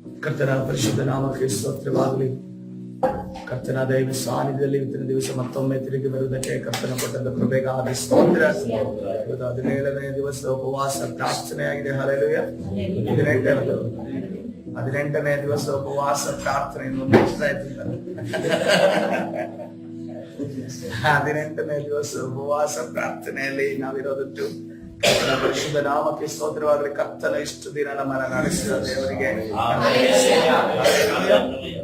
ಕರ್ತನ ಪರಿಶುದ್ಧ ನಾಮಕ್ಕೆ ಸ್ತೋತ್ರವಾಗಲಿ. ಕರ್ತನ ದೈವ ಸಾನ್ನಿಧ್ಯದಲ್ಲಿ ಇವತ್ತಿನ ದಿವಸ ಮತ್ತೊಮ್ಮೆ ತಿರುಗಿ ಬರುವುದಕ್ಕೆ ಕರ್ತನ ಕೊಟ್ಟಂತ ಕೃಪೆಗಾಗಿ ಸ್ತೋತ್ರ. 17ನೇ ದಿವಸ ಉಪವಾಸ ಪ್ರಾರ್ಥನೆ ಆಗಿದೆ. ಹಲ್ಲೆಲೂಯಾ. 18ನೇ ದಿವಸ ಉಪವಾಸ ಪ್ರಾರ್ಥನೆ. 18ನೇ ದಿವಸ ಉಪವಾಸ ಪ್ರಾರ್ಥನೆಯಲ್ಲಿ ನಾವಿರೋದಟ್ಟು ಕರ್ತನ ಪರಿಶುದ್ಧ ನಾಮಕ್ಕೆ ಸ್ತೋತ್ರವಾಗಲಿ. ಕರ್ತನ ಇಷ್ಟು ದಿನ ನಮ್ಮನ್ನ ನಡೆಸಿದ ದೇವರಿಗೆ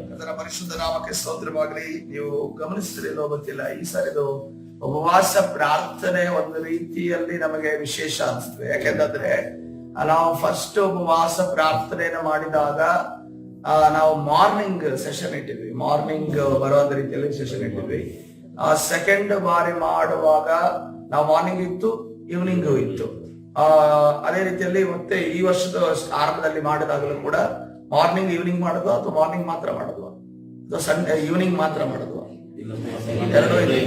ಕರ್ತನ ಪರಿಶುದ್ಧ ನಾಮಕ್ಕೆ ಸ್ತೋತ್ರವಾಗಲಿ. ನೀವು ಗಮನಿಸ್ತಿರೋ ಗೊತ್ತಿಲ್ಲ, ಈ ಸರಿದು ಉಪವಾಸ ಪ್ರಾರ್ಥನೆ ಒಂದು ರೀತಿಯಲ್ಲಿ ನಮಗೆ ವಿಶೇಷ ಅನಿಸ್ತದೆ. ಯಾಕೆಂದ್ರೆ ನಾವು ಫಸ್ಟ್ ಉಪವಾಸ ಪ್ರಾರ್ಥನೆಯನ್ನು ಮಾಡಿದಾಗ ನಾವು ಮಾರ್ನಿಂಗ್ ಸೆಷನ್ ಇಟ್ಟಿದ್ವಿ, ಮಾರ್ನಿಂಗ್ ಬರೋ ರೀತಿಯಲ್ಲಿ ಸೆಷನ್ ಇಟ್ಟಿದ್ವಿ. ಸೆಕೆಂಡ್ ಬಾರಿ ಮಾಡುವಾಗ ನಾವು ಮಾರ್ನಿಂಗ್ ಇತ್ತು, ಈವ್ನಿಂಗ್ ಇತ್ತು. ಅದೇ ರೀತಿಯಲ್ಲಿ ಮತ್ತೆ ಈ ವರ್ಷದ ಆರಂಭದಲ್ಲಿ ಮಾಡಿದಾಗಲೂ ಕೂಡ ಮಾರ್ನಿಂಗ್ ಈವ್ನಿಂಗ್ ಮಾಡುದು ಅಥವಾ ಮಾರ್ನಿಂಗ್ ಮಾತ್ರ ಮಾಡುದು ಅಥವಾ ಸಂಡೇ ಈವ್ನಿಂಗ್ ಮಾತ್ರ ಮಾಡುದು, ಎರಡೂ ಇದೆ.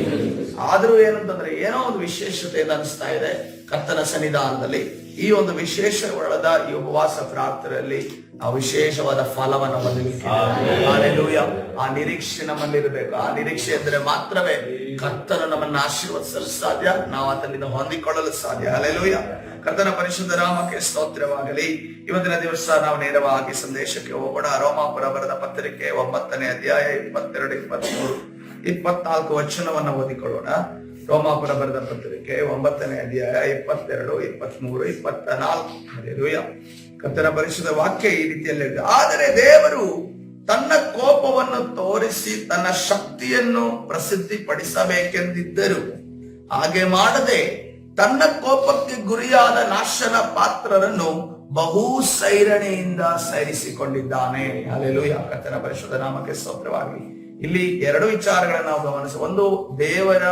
ಆದ್ರೂ ಏನಂತಂದ್ರೆ ಏನೋ ಒಂದು ವಿಶೇಷತೆ ಅನಿಸ್ತಾ ಇದೆ ಕರ್ತನ ಸನ್ನಿಧಾನದಲ್ಲಿ. ಈ ಒಂದು ವಿಶೇಷವಾದ ಈ ಉಪವಾಸ ಪ್ರಾರ್ಥನೆಯಲ್ಲಿ ನಾವು ವಿಶೇಷವಾದ ಫಲವನ್ನು ಹೊಂದಲಿಕ್ಕೆ ಆ ನಿರೀಕ್ಷೆ ನಮ್ಮಲ್ಲಿರಬೇಕು. ಆ ನಿರೀಕ್ಷೆ ಇದ್ರೆ ಮಾತ್ರವೇ ಕರ್ತನ ನಮ್ಮನ್ನ ಆಶೀರ್ವದಿಸಲು ಸಾಧ್ಯ, ನಾವು ಆತನಿಂದ ಹೊಂದಿಕೊಳ್ಳಲು ಸಾಧ್ಯ. ಹಲ್ಲೆಲೂಯಾ. ಕರ್ತನ ಪರಿಶುದ್ಧ ನಾಮಕ್ಕೆ ಸ್ತೋತ್ರವಾಗಲಿ. ಇವತ್ತಿನ ದಿವಸ ನಾವು ನೇರವಾಗಿ ಸಂದೇಶಕ್ಕೆ ಹೋಗೋಣ. ರೋಮಾಪುರ ಬರೆದ ಪತ್ರಿಕೆ 9ನೇ ಅಧ್ಯಾಯ 22, 23, 24 ವಚನವನ್ನು ಓದಿಕೊಳ್ಳೋಣ. ರೋಮಾಪುರ ಬರೆದ ಪತ್ರಿಕೆ 9ನೇ ಅಧ್ಯಾಯ 22, 23, 24. ಹಲ್ಲೆಲೂಯಾ. ಕರ್ತನ ಪರಿಶುದ್ಧ ವಾಕ್ಯ ಈ ರೀತಿಯಲ್ಲಿ, ಆದರೆ ದೇವರು ತನ್ನ ಕೋಪವನ್ನು ತೋರಿಸಿ ತನ್ನ ಶಕ್ತಿಯನ್ನು ಪ್ರಸಿದ್ಧಿಪಡಿಸಬೇಕೆಂದಿದ್ದರು. ಹಾಗೆ ಮಾಡದೆ ತನ್ನ ಕೋಪಕ್ಕೆ ಗುರಿಯಾದ ನಾಶನ ಪಾತ್ರರನ್ನು ಬಹು ಸೈರಣೆಯಿಂದ ಸೈರಿಸಿಕೊಂಡಿದ್ದಾನೆ. ಹಲ್ಲೆಲೂಯಾ. ಕರ್ತನ ಪರಿಶುದ್ಧ ನಾಮಕ್ಕೆ ಸ್ತೋತ್ರವಾಗಲಿ. ಇಲ್ಲಿ ಎರಡು ವಿಚಾರಗಳನ್ನು ನಾವು ಗಮನಿಸ. ಒಂದು, ದೇವರ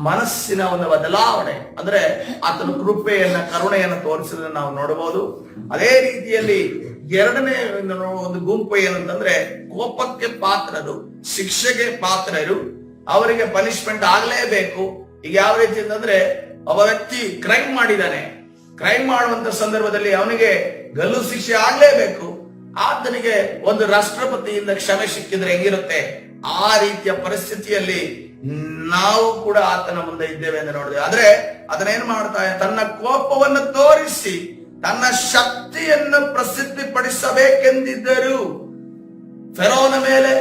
ಮನಸ್ಸಿನ ಒಂದು ಬದಲಾವಣೆ, ಅಂದ್ರೆ ಆತನ ಕೃಪೆಯನ್ನ ಕರುಣೆಯನ್ನು ತೋರಿಸಿದ್ರೆ ನಾವು ನೋಡಬಹುದು. ಅದೇ ರೀತಿಯಲ್ಲಿ ಎರಡನೇ ಒಂದು ಗುಂಪು ಏನಂತಂದ್ರೆ ಕೋಪಕ್ಕೆ ಪಾತ್ರರು, ಶಿಕ್ಷೆಗೆ ಪಾತ್ರರು, ಅವರಿಗೆ ಪನಿಷ್ಮೆಂಟ್ ಆಗ್ಲೇಬೇಕು. ಈಗ ಯಾವ ರೀತಿ ಅಂತಂದ್ರೆ ಒಬ್ಬ ವ್ಯಕ್ತಿ ಕ್ರೈಮ್ ಮಾಡಿದಾನೆ, ಕ್ರೈಮ್ ಮಾಡುವಂತ ಸಂದರ್ಭದಲ್ಲಿ ಅವನಿಗೆ ಗಲ್ಲು ಶಿಕ್ಷೆ ಆಗ್ಲೇಬೇಕು. ಆತನಿಗೆ ಒಂದು ರಾಷ್ಟ್ರಪತಿಯಿಂದ ಕ್ಷಮೆ ಸಿಕ್ಕಿದ್ರೆ ಹೆಂಗಿರುತ್ತೆ, ಆ ರೀತಿಯ ಪರಿಸ್ಥಿತಿಯಲ್ಲಿ ನಾವು ಕೂಡ ಆತನ ಮುಂದೆ ಇದ್ದೇವೆ ಎಂದು ನೋಡಿದೆ. ಆದ್ರೆ ಅದನ್ನೇನ್ ಮಾಡ್ತಾ, ತನ್ನ ಕೋಪವನ್ನು ತೋರಿಸಿ ತನ್ನ ಶಕ್ತಿಯನ್ನು ಪ್ರಸಿದ್ಧಿಪಡಿಸಬೇಕೆಂದಿದ್ದರು. ಫೆರೋನ ಮೇಲೆ,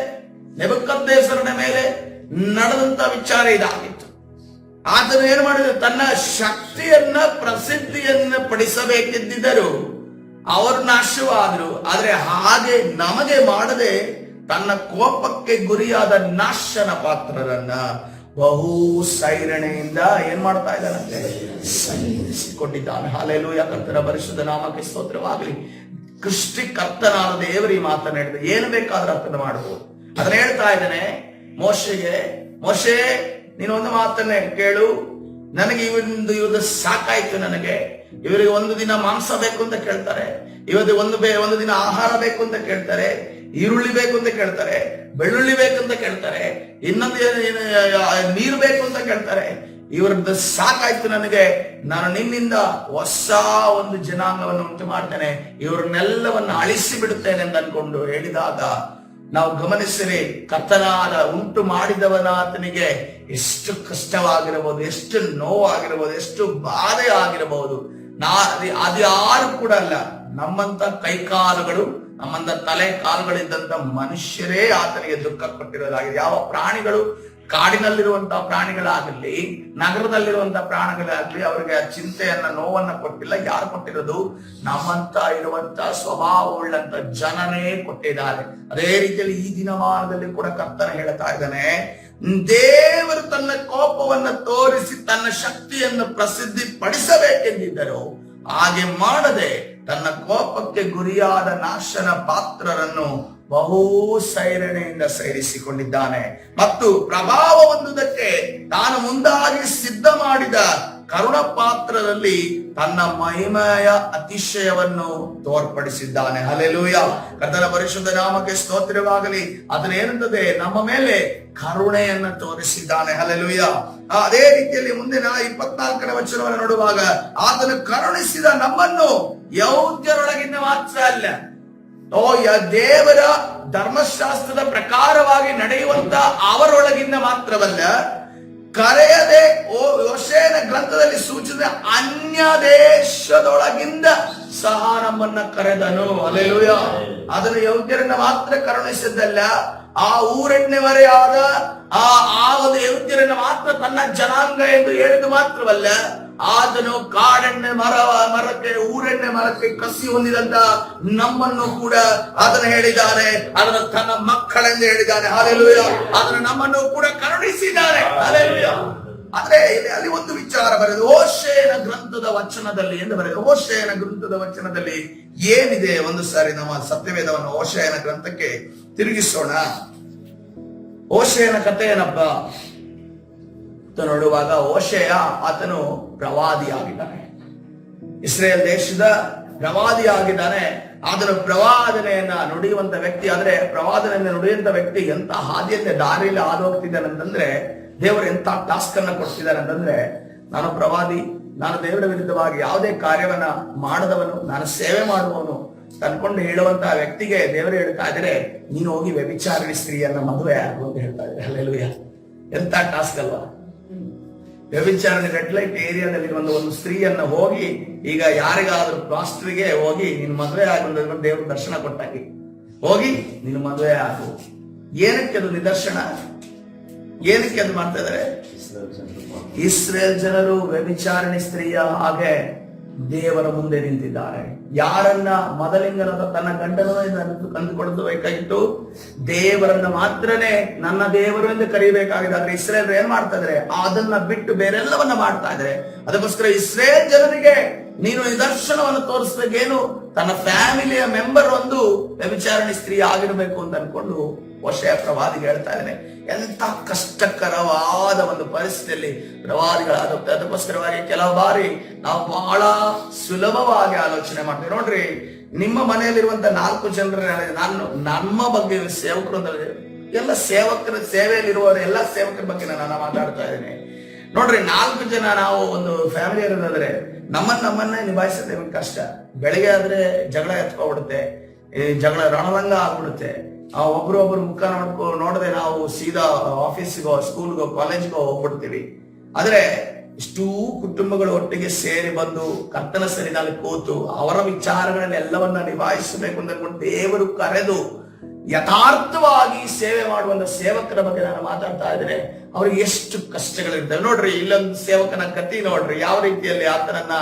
ನೆಬೂಕದ್ನೆಚ್ಚರನ ಮೇಲೆ ನಡೆದಂತ ವಿಚಾರ ಇದಾಗಿತ್ತು. ಆತನು ಏನ್ ಮಾಡಿದ್ರು, ತನ್ನ ಶಕ್ತಿಯನ್ನ ಪ್ರಸಿದ್ಧಿಯನ್ನ ಪಡಿಸಬೇಕೆಂದಿದ್ದರು. ಅವರು ನಾಶವಾದ್ರು. ಆದ್ರೆ ಹಾಗೆ ನಮಗೆ ಮಾಡದೆ ತನ್ನ ಕೋಪಕ್ಕೆ ಗುರಿಯಾದ ನಾಶನ ಪಾತ್ರರನ್ನ ಬಹು ಸೈರಣೆಯಿಂದ ಏನ್ ಮಾಡ್ತಾ ಇದ್ದಾನಂತೆ, ಸೈರಿಸಿಕೊಂಡಿದ್ದಾನೆ. ಹಲ್ಲೆಲೂಯಾ. ಕರ್ತನ ಪರಿಶುದ್ಧ ನಾಮಕ್ಕೆ ಸ್ತೋತ್ರವಾಗಲಿ. ಕರ್ತನಾದ ದೇವರಿ ಮಾತನಾಡಿದ ಏನು ಬೇಕಾದ್ರೂ ಅರ್ಥನ ಮಾಡಬಹುದು. ಅದನ್ನ ಹೇಳ್ತಾ ಇದ್ದಾನೆ ಮೋಶೆಗೆ, ಮೋಶೆ ನೀನು ಒಂದು ಮಾತನ್ನೇ ಕೇಳು, ನನಗೆ ಇವ್ರದ್ದು ಸಾಕಾಯ್ತು. ನನಗೆ ಇವರಿಗೆ ಒಂದು ದಿನ ಮಾಂಸ ಬೇಕು ಅಂತ ಕೇಳ್ತಾರೆ, ಇವತ್ತು ಒಂದು ದಿನ ಆಹಾರ ಬೇಕು ಅಂತ ಕೇಳ್ತಾರೆ, ಈರುಳ್ಳಿ ಬೇಕು ಅಂತ ಕೇಳ್ತಾರೆ, ಬೆಳ್ಳುಳ್ಳಿ ಬೇಕಂತ ಕೇಳ್ತಾರೆ, ಇನ್ನೊಂದು ನೀರು ಬೇಕು ಅಂತ ಕೇಳ್ತಾರೆ. ಇವ್ರದ್ದು ಸಾಕಾಯ್ತು ನನಗೆ, ನಾನು ನಿನ್ನಿಂದ ಹೊಸ ಒಂದು ಜನಾಂಗವನ್ನು ಉಂಟು ಮಾಡ್ತೇನೆ, ಇವ್ರನ್ನೆಲ್ಲವನ್ನು ಅಳಿಸಿ ಬಿಡುತ್ತೇನೆ ಅಂತ ಅನ್ಕೊಂಡು ಹೇಳಿದಾಗ ನಾವು ಗಮನಿಸಿರಿ, ಕರ್ತನಾದ ಉಂಟು ಮಾಡಿದವನ ಆತನಿಗೆ ಎಷ್ಟು ಕಷ್ಟವಾಗಿರಬಹುದು, ಎಷ್ಟು ನೋವಾಗಿರಬಹುದು, ಎಷ್ಟು ಬಾಧೆ ಆಗಿರಬಹುದು. ಅದು ಯಾರು ಕೂಡ ಅಲ್ಲ, ನಮ್ಮಂತ ಕೈಕಾಲುಗಳು, ನಮ್ಮಂತ ತಲೆ ಕಾಲುಗಳಿದ್ದಂತ ಮನುಷ್ಯರೇ ಆತನಿಗೆ ದುಃಖ ಕೊಟ್ಟಿರೋದಾಗಿದೆ. ಯಾವ ಪ್ರಾಣಿಗಳು, ಕಾಡಿನಲ್ಲಿರುವಂತಹ ಪ್ರಾಣಿಗಳಾಗಲಿ, ನಗರದಲ್ಲಿರುವಂತಹ ಪ್ರಾಣಿಗಳಾಗಲಿ, ಅವರಿಗೆ ಆ ಚಿಂತೆಯನ್ನ, ನೋವನ್ನ ಕೊಟ್ಟಿಲ್ಲ. ಯಾರು ಕೊಟ್ಟಿರೋದು? ನಮ್ಮಂತ ಇರುವಂತ ಸ್ವಭಾವವುಳ್ಳಂತ ಜನನೇ ಕೊಟ್ಟಿದ್ದಾರೆ. ಅದೇ ರೀತಿಯಲ್ಲಿ ಈ ದಿನಮಾನದಲ್ಲಿ ಕೂಡ ಕರ್ತನ ಹೇಳ್ತಾ ಇದ್ದಾನೆ, ದೇವರು ತನ್ನ ಕೋಪವನ್ನು ತೋರಿಸಿ ತನ್ನ ಶಕ್ತಿಯನ್ನು ಪ್ರಸಿದ್ಧಿ ಪಡಿಸಬೇಕೆಂದಿದ್ದರು. ಹಾಗೆ ಮಾಡದೆ ತನ್ನ ಕೋಪಕ್ಕೆ ಗುರಿಯಾದ ನಾಶನ ಪಾತ್ರರನ್ನು ಬಹು ಸೈರಣೆಯಿಂದ ಸೈರಿಸಿಕೊಂಡಿದ್ದಾನೆ. ಮತ್ತು ಪ್ರಭಾವ ಹೊಂದುವುದಕ್ಕೆ ತಾನು ಮುಂದಾಗಿ ಸಿದ್ಧ ಮಾಡಿದ ಕರುಣ ಪಾತ್ರದಲ್ಲಿ ತನ್ನ ಮಹಿಮೆಯ ಅತಿಶಯವನ್ನು ತೋರ್ಪಡಿಸಿದ್ದಾನೆ. ಹಲ್ಲೆಲೂಯಾ. ಕರ್ತನ ಪರಿಶುದ್ಧ ನಾಮಕ್ಕೆ ಸ್ತೋತ್ರವಾಗಲಿ. ಅದನ್ನೇನುತ್ತದೆ, ನಮ್ಮ ಮೇಲೆ ಕರುಣೆಯನ್ನು ತೋರಿಸಿದ್ದಾನೆ. ಹಲ್ಲೆಲೂಯಾ. ಅದೇ ರೀತಿಯಲ್ಲಿ ಮುಂದಿನ 24ನೇ ವಚನವನ್ನು ನೋಡುವಾಗ, ಆತನು ಕರುಣಿಸಿದ ನಮ್ಮನ್ನು ಯಹೂದ್ಯರೊಳಗಿಂದ ಮಾತ್ರ ಅಲ್ಲ, ದೇವರ ಧರ್ಮಶಾಸ್ತ್ರದ ಪ್ರಕಾರವಾಗಿ ನಡೆಯುವಂತ ಅವರೊಳಗಿಂದ ಮಾತ್ರವಲ್ಲ, ಕರೆಯದೆ ಹೋಶೇಯನ ಗ್ರಂಥದಲ್ಲಿ ಸೂಚಿಸಿದ ಅನ್ಯ ದೇಶದೊಳಗಿಂದ ಸಹ ನಮ್ಮನ್ನ ಕರೆದನು. ಹಲ್ಲೆಲೂಯಾ. ಅದನ್ನು ಯಹೂದ್ಯರನ್ನ ಮಾತ್ರ ಕರುಣಿಸಿದ್ದಲ್ಲ, ಆ ಊರಣ್ಣವರೆಯಾದ ಆ ಒಂದು ಯಹೂದ್ಯರನ್ನ ಮಾತ್ರ ತನ್ನ ಜನಾಂಗ ಎಂದು ಹೇಳಿದ್ದು ಮಾತ್ರವಲ್ಲ, ಆತನು ಕಾಡೆಣ್ಣೆ ಮರಕ್ಕೆ ಊರೆಣ್ಣೆ ಮರಕ್ಕೆ ಕಸಿ ಹೊಂದಿದಂತ ನಮ್ಮನ್ನು ಕೂಡ ಅದನ್ನು ಹೇಳಿದ್ದಾನೆ, ಅದನ್ನು ತನ್ನ ಮಕ್ಕಳೆಂದು ಹೇಳಿದ್ದಾನೆ. ಹಲ್ಲೆಲೂಯಾ. ಅದನ್ನು ನಮ್ಮನ್ನು ಕೂಡ ಕರುಣಿಸಿದ್ದಾನೆ. ಹಲ್ಲೆಲೂಯಾ. ಆದ್ರೆ ಅಲ್ಲಿ ಒಂದು ವಿಚಾರ ಬರೆದು ಹೋಶೇಯನ ಗ್ರಂಥದ ವಚನದಲ್ಲಿ ಎಂದು ಬರೆದು, ಹೋಶೇಯನ ಗ್ರಂಥದ ವಚನದಲ್ಲಿ ಏನಿದೆ? ಒಂದು ಸಾರಿ ನಮ್ಮ ಸತ್ಯವೇದವನ್ನು ಹೋಶೇಯನ ಗ್ರಂಥಕ್ಕೆ ತಿರುಗಿಸೋಣ. ಹೋಶೇಯನ ಕಥೆ ಏನಪ್ಪ ನೋಡುವಾಗ, ಹೋಶೇಯ ಆತನು ಪ್ರವಾದಿಯಾಗಿದ್ದಾನೆ, ಇಸ್ರೇಲ್ ದೇಶದ ಪ್ರವಾದಿಯಾಗಿದ್ದಾನೆ. ಆತನು ಪ್ರವಾದನೆಯನ್ನ ನುಡಿಯುವಂತ ವ್ಯಕ್ತಿ. ಆದ್ರೆ ಪ್ರವಾದನೆಯನ್ನ ನುಡಿಯುವಂತ ವ್ಯಕ್ತಿ ಎಂತ ಹಾದಿಯಂತೆ ದಾರಿಯಲ್ಲಿ ಹಾದು ಹೋಗ್ತಿದ್ದಾನೆ ಅಂತಂದ್ರೆ, ದೇವರು ಎಂತ ಟಾಸ್ಕ್ ಅನ್ನ ಕೊಡ್ತಿದ್ದಾರೆ ಅಂತಂದ್ರೆ, ನಾನು ಪ್ರವಾದಿ, ನಾನು ದೇವರ ವಿರುದ್ಧವಾಗಿ ಯಾವುದೇ ಕಾರ್ಯವನ್ನ ಮಾಡದವನು, ನಾನು ಸೇವೆ ಮಾಡುವವನು ಅನ್ಕೊಂಡು ಹೇಳುವಂತಹ ವ್ಯಕ್ತಿಗೆ ದೇವರು ಹೇಳ್ತಾ ಇದ್ರೆ, ನೀನು ಹೋಗಿ ವ್ಯಭಿಚಾರಿಣಿ ಸ್ತ್ರೀಯನ್ನ ಮದುವೆ ಆಗು ಅಂತ ಹೇಳ್ತಾ ಇದ್ದಾರೆ. ಹಲ್ಲೆಲೂಯಾ. ಎಂತ ಟಾಸ್ಕ್ ಅಲ್ವಾ? ವ್ಯಭಿಚಾರಣೆ ರೆಡ್ ಲೈಟ್ ಏರಿಯಾದಲ್ಲಿ ಒಂದು ಸ್ತ್ರೀಯನ್ನ ಹೋಗಿ, ಈಗ ಯಾರಿಗಾದ್ರೂ ಪಾಸ್ಟರ್ಗೆ ಹೋಗಿ ನಿನ್ ಮದುವೆ ಆಗೋದು ದೇವ್ರ ದರ್ಶನ ಕೊಟ್ಟಾಗಿ ಹೋಗಿ ನಿನ್ ಮದುವೆ ಆಗು. ಏನಕ್ಕೆ ಅದು ನಿದರ್ಶನ? ಏನಕ್ಕೆ ಅದು ಮಾಡ್ತಾ ಇದಾರೆ? ಇಸ್ರೇಲ್ ಜನರು ವ್ಯಭಿಚಾರಣೆ ಸ್ತ್ರೀಯ ಹಾಗೆ ದೇವರ ಮುಂದೆ ನಿಂತಿದ್ದಾರೆ. ಯಾರನ್ನ ಮೊದಲಿಂಗನದ ತನ್ನ ಗಂಡನನ್ನು ಕಂಡುಕೊಳ್ಳಬೇಕಾಗಿತ್ತು, ದೇವರನ್ನ ಮಾತ್ರನೇ ನನ್ನ ದೇವರು ಎಂದು ಕರೀಬೇಕಾಗಿದೆ. ಆದ್ರೆ ಇಸ್ರೇಲ್ ಏನ್ ಮಾಡ್ತಾ ಇದ್ರೆ, ಅದನ್ನ ಬಿಟ್ಟು ಬೇರೆಲ್ಲವನ್ನ ಮಾಡ್ತಾ ಇದ್ರೆ. ಅದಕ್ಕೋಸ್ಕರ ಇಸ್ರೇಲ್ ಜನರಿಗೆ ನೀನು ನಿದರ್ಶನವನ್ನು ತೋರಿಸ್ಬೇಕೇನು? ತನ್ನ ಫ್ಯಾಮಿಲಿಯ ಮೆಂಬರ್ ಒಂದು ವ್ಯಭಿಚಾರಣೆ ಸ್ತ್ರೀ ಆಗಿರ್ಬೇಕು ಅಂತ ಅನ್ಕೊಂಡು ಹೋಶೇಯ ಪ್ರವಾದಿಗೆ ಹೇಳ್ತಾ ಇದ್ದಾನೆ. ಎಂತ ಕಷ್ಟಕರವಾದ ಒಂದು ಪರಿಸ್ಥಿತಿಯಲ್ಲಿ ಪ್ರವಾದಿಗಳಾಗುತ್ತೆ. ಅದಕ್ಕೋಸ್ಕರವಾಗಿ ಕೆಲವು ಬಾರಿ ನಾವು ಬಹಳ ಸುಲಭವಾಗಿ ಆಲೋಚನೆ ಮಾಡ್ತೀವಿ. ನೋಡ್ರಿ, ನಿಮ್ಮ ಮನೆಯಲ್ಲಿರುವಂತ 4 ಜನರ ನಮ್ಮ ಬಗ್ಗೆ ಸೇವಕರು ಅಂದ್ರೆ ಎಲ್ಲ ಸೇವಕರ ಸೇವೆಯಲ್ಲಿರುವವರು ಎಲ್ಲ ಸೇವಕರ ಬಗ್ಗೆ ನಾನು ಮಾತಾಡ್ತಾ ಇದ್ದೇನೆ. ನೋಡ್ರಿ, 4 ಜನ ನಾವು ಒಂದು ಫ್ಯಾಮಿಲಿ ಇರೋದಾದ್ರೆ ನಮ್ಮನ್ನೇ ನಿಭಾಯಿಸೋದೇ ಕಷ್ಟ. ಬೆಳಗ್ಗೆ ಆದ್ರೆ ಜಗಳ ಎತ್ಕೊಬಿಡುತ್ತೆ, ಜಗಳ ರಣರಂಗ ಆಗ್ಬಿಡುತ್ತೆ. ಒಬ್ರು ಮುಖ ನೋಡದೆ ನಾವು ಸೀದಾ ಆಫೀಸ್ಗೋ, ಸ್ಕೂಲ್ಗೋ, ಕಾಲೇಜ್ಗೋ ಹೋಗ್ಬಿಡ್ತೀವಿ. ಆದ್ರೆ ಇಷ್ಟೂ ಕುಟುಂಬಗಳು ಒಟ್ಟಿಗೆ ಸೇರಿ ಬಂದು ಕರ್ತನ ಸನ್ನಿಧಿಯಲ್ಲಿ ಕೂತು ಅವರ ವಿಚಾರಗಳನ್ನ ಎಲ್ಲವನ್ನ ನಿಭಾಯಿಸಬೇಕು ಅಂತ ದೇವರು ಕರೆದು ಯಥಾರ್ಥವಾಗಿ ಸೇವೆ ಮಾಡುವಂತ ಸೇವಕರ ಬಗ್ಗೆ ನಾನು ಮಾತಾಡ್ತಾ ಇದ್ರೆ ಅವ್ರಿಗೆ ಎಷ್ಟು ಕಷ್ಟಗಳಿರ್ತವೆ. ನೋಡ್ರಿ, ಇಲ್ಲೊಂದು ಸೇವಕನ ಕತಿ ನೋಡ್ರಿ, ಯಾವ ರೀತಿಯಲ್ಲಿ ಆತನನ್ನ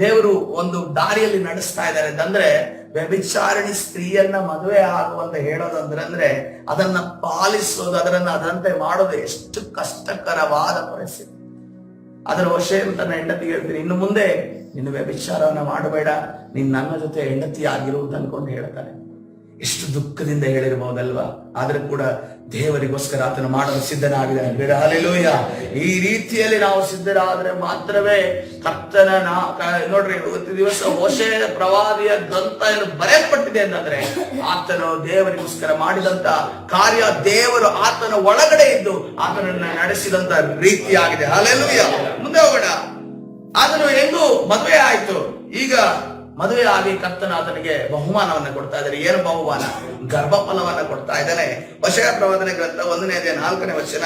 ದೇವರು ಒಂದು ದಾರಿಯಲ್ಲಿ ನಡೆಸ್ತಾ ಇದ್ದಾರೆ ಅಂತಂದ್ರೆ, ವ್ಯಭಿಚಾರಣಿ ಸ್ತ್ರೀಯನ್ನ ಮದುವೆ ಆಗುವಂತ ಹೇಳೋದಂದ್ರೆ ಅದನ್ನ ಪಾಲಿಸೋದು, ಅದರಂತೆ ಮಾಡೋದು ಎಷ್ಟು ಕಷ್ಟಕರವಾದ ಪರಿಸ್ಥಿತಿ. ಅದರ ಹೋಶೇಯ ತನ್ನ ಹೆಂಡತಿಗೆ ಹೇಳ್ತೀನಿ, ಇನ್ನು ಮುಂದೆ ನಿನ್ನ ವ್ಯಭಿಚಾರವನ್ನ ಮಾಡಬೇಡ, ನೀನ್ ನನ್ನ ಜೊತೆ ಹೆಂಡತಿ ಆಗಿರುವುದು ಅನ್ಕೊಂಡು ಹೇಳ್ತಾನೆ. ಎಷ್ಟು ದುಃಖದಿಂದ ಹೇಳಿರಬಹುದಲ್ವಾ? ಆದ್ರೆ ಕೂಡ ದೇವರಿಗೋಸ್ಕರ ಆತನು ಮಾಡಲು ಸಿದ್ಧನಾಗಿದ್ದಾನೆ. ಹಲ್ಲೆಲೂಯಾ. ಈ ರೀತಿಯಲ್ಲಿ ನಾವು ಸಿದ್ಧರಾದ್ರೆ ಮಾತ್ರವೇ ಕರ್ತನ ನೋಡ್ರಿ, ಇವತ್ತು ದಿವಸ ಹೋಶೇಯ ಪ್ರವಾದಿಯ ಗ್ರಂಥ ಏನು ಬರೆಯಲ್ಪಟ್ಟಿದೆ ಅಂತಂದ್ರೆ ಆತನು ದೇವರಿಗೋಸ್ಕರ ಮಾಡಿದಂತ ಕಾರ್ಯ, ದೇವರು ಆತನ ಒಳಗಡೆ ಇದ್ದು ಆತನನ್ನ ನಡೆಸಿದಂತ ರೀತಿಯಾಗಿದೆ. ಹಲ್ಲೆಲೂಯಾ. ಮುಂದೆ ಹೋಗೋಣ. ಆತನು ಹೆಂಗೂ ಮದುವೆ ಆಯ್ತು. ಈಗ ಮದುವೆ ಆಗಿ ಕರ್ತನ ಆತನಿಗೆ ಬಹುಮಾನವನ್ನ ಕೊಡ್ತಾ ಇದ್ದಾರೆ. ಏನು ಬಹುಮಾನ? ಗರ್ಭಫಲವನ್ನ ಕೊಡ್ತಾ ಇದ್ದಾನೆ. ಹೋಶೇಯ ಪ್ರವಾದನೆ ಗ್ರಂಥ 1ನೇ ಅಧ್ಯಾಯ 4ನೇ ವಚನ.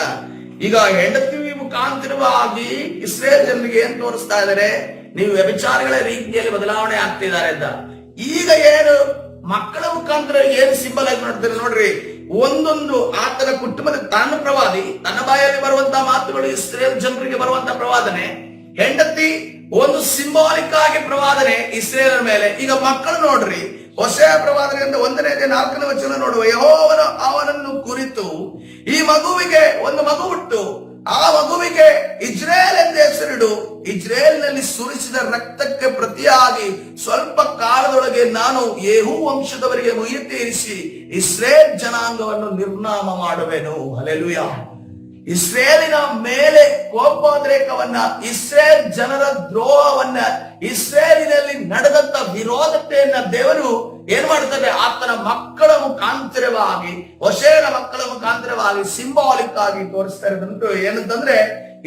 ಈಗ ಹೆಂಡತಿ ಮುಖಾಂತರವಾಗಿ ಇಸ್ರೇಲ್ ಜನರಿಗೆ ಏನ್ ತೋರಿಸ್ತಾ ಇದ್ದಾರೆ? ನೀವು ವ್ಯಭಿಚಾರಿಗಳ ರೀತಿಯಲ್ಲಿ ಬದಲಾವಣೆ ಆಗ್ತಿದ್ದಾರೆ ಅಂತ. ಈಗ ಏನು ಮಕ್ಕಳ ಮುಖಾಂತರ ಏನು ಸಿಂಬಲ್ ಆಗಿ ನೋಡ್ತಾರೆ ನೋಡ್ರಿ. ಒಂದೊಂದು ಆತನ ಕುಟುಂಬದ ತನ್ನ ಪ್ರವಾದಿ, ತನ್ನ ಬಾಯಲ್ಲಿ ಬರುವಂತ ಮಾತುಗಳು ಇಸ್ರೇಲ್ ಜನರಿಗೆ ಬರುವಂತ ಪ್ರವಾದನೆ. ಹೆಂಡತಿ ಒಂದು ಸಿಂಬಾಲಿಕ್ ಆಗಿ ಪ್ರವಾದನೆ ಇಸ್ರೇಲರ ಮೇಲೆ. ಈಗ ಮಕ್ಕಳು ನೋಡ್ರಿ, ಹೋಶೇಯ ಪ್ರವಾದನೆಯಿಂದ 1ನೇ ಅಧ್ಯಾಯ 4ನೇ ವಚನ ನೋಡುವ, ಯೆಹೋವನು ಅವನನ್ನು ಕುರಿತು ಈ ಮಗುವಿಗೆ ಒಂದು ಮಗು ಹುಟ್ಟು, ಆ ಮಗುವಿಗೆ ಇಜ್ರೇಲ್ ಎಂದು ಹೆಸರಿಡು. ಇಜ್ರೇಲ್ನಲ್ಲಿ ಸುರಿಸಿದ ರಕ್ತಕ್ಕೆ ಪ್ರತಿಯಾಗಿ ಸ್ವಲ್ಪ ಕಾಲದೊಳಗೆ ನಾನು ಯೇಹೂ ವಂಶದವರಿಗೆ ಮುಯ್ಯಿ ತೀರಿಸಿ ಇಸ್ರೇಲ್ ಜನಾಂಗವನ್ನು ನಿರ್ನಾಮ ಮಾಡುವೆನು. ಹಲ್ಲೆಲೂಯಾ. ಇಸ್ರೇಲಿನ ಮೇಲೆ ಕೋಪೋದ್ರೇಕವನ್ನ, ಇಸ್ರೇಲ್ ಜನರ ದ್ರೋಹವನ್ನ, ಇಸ್ರೇಲಿನಲ್ಲಿ ನಡೆದಂತ ವಿರೋಧತೆಯನ್ನ ದೇವರು ಏನ್ ಮಾಡ್ತಾರೆ? ಆತನ ಮಕ್ಕಳ ಮುಖಾಂತರವಾಗಿ, ಹೋಶೇಯನ ಮಕ್ಕಳ ಮುಖಾಂತರವಾಗಿ ಸಿಂಬಾಲಿಕ್ ಆಗಿ ತೋರಿಸ್ತಾ ಇರೋದಂತೂ ಏನಂತಂದ್ರೆ,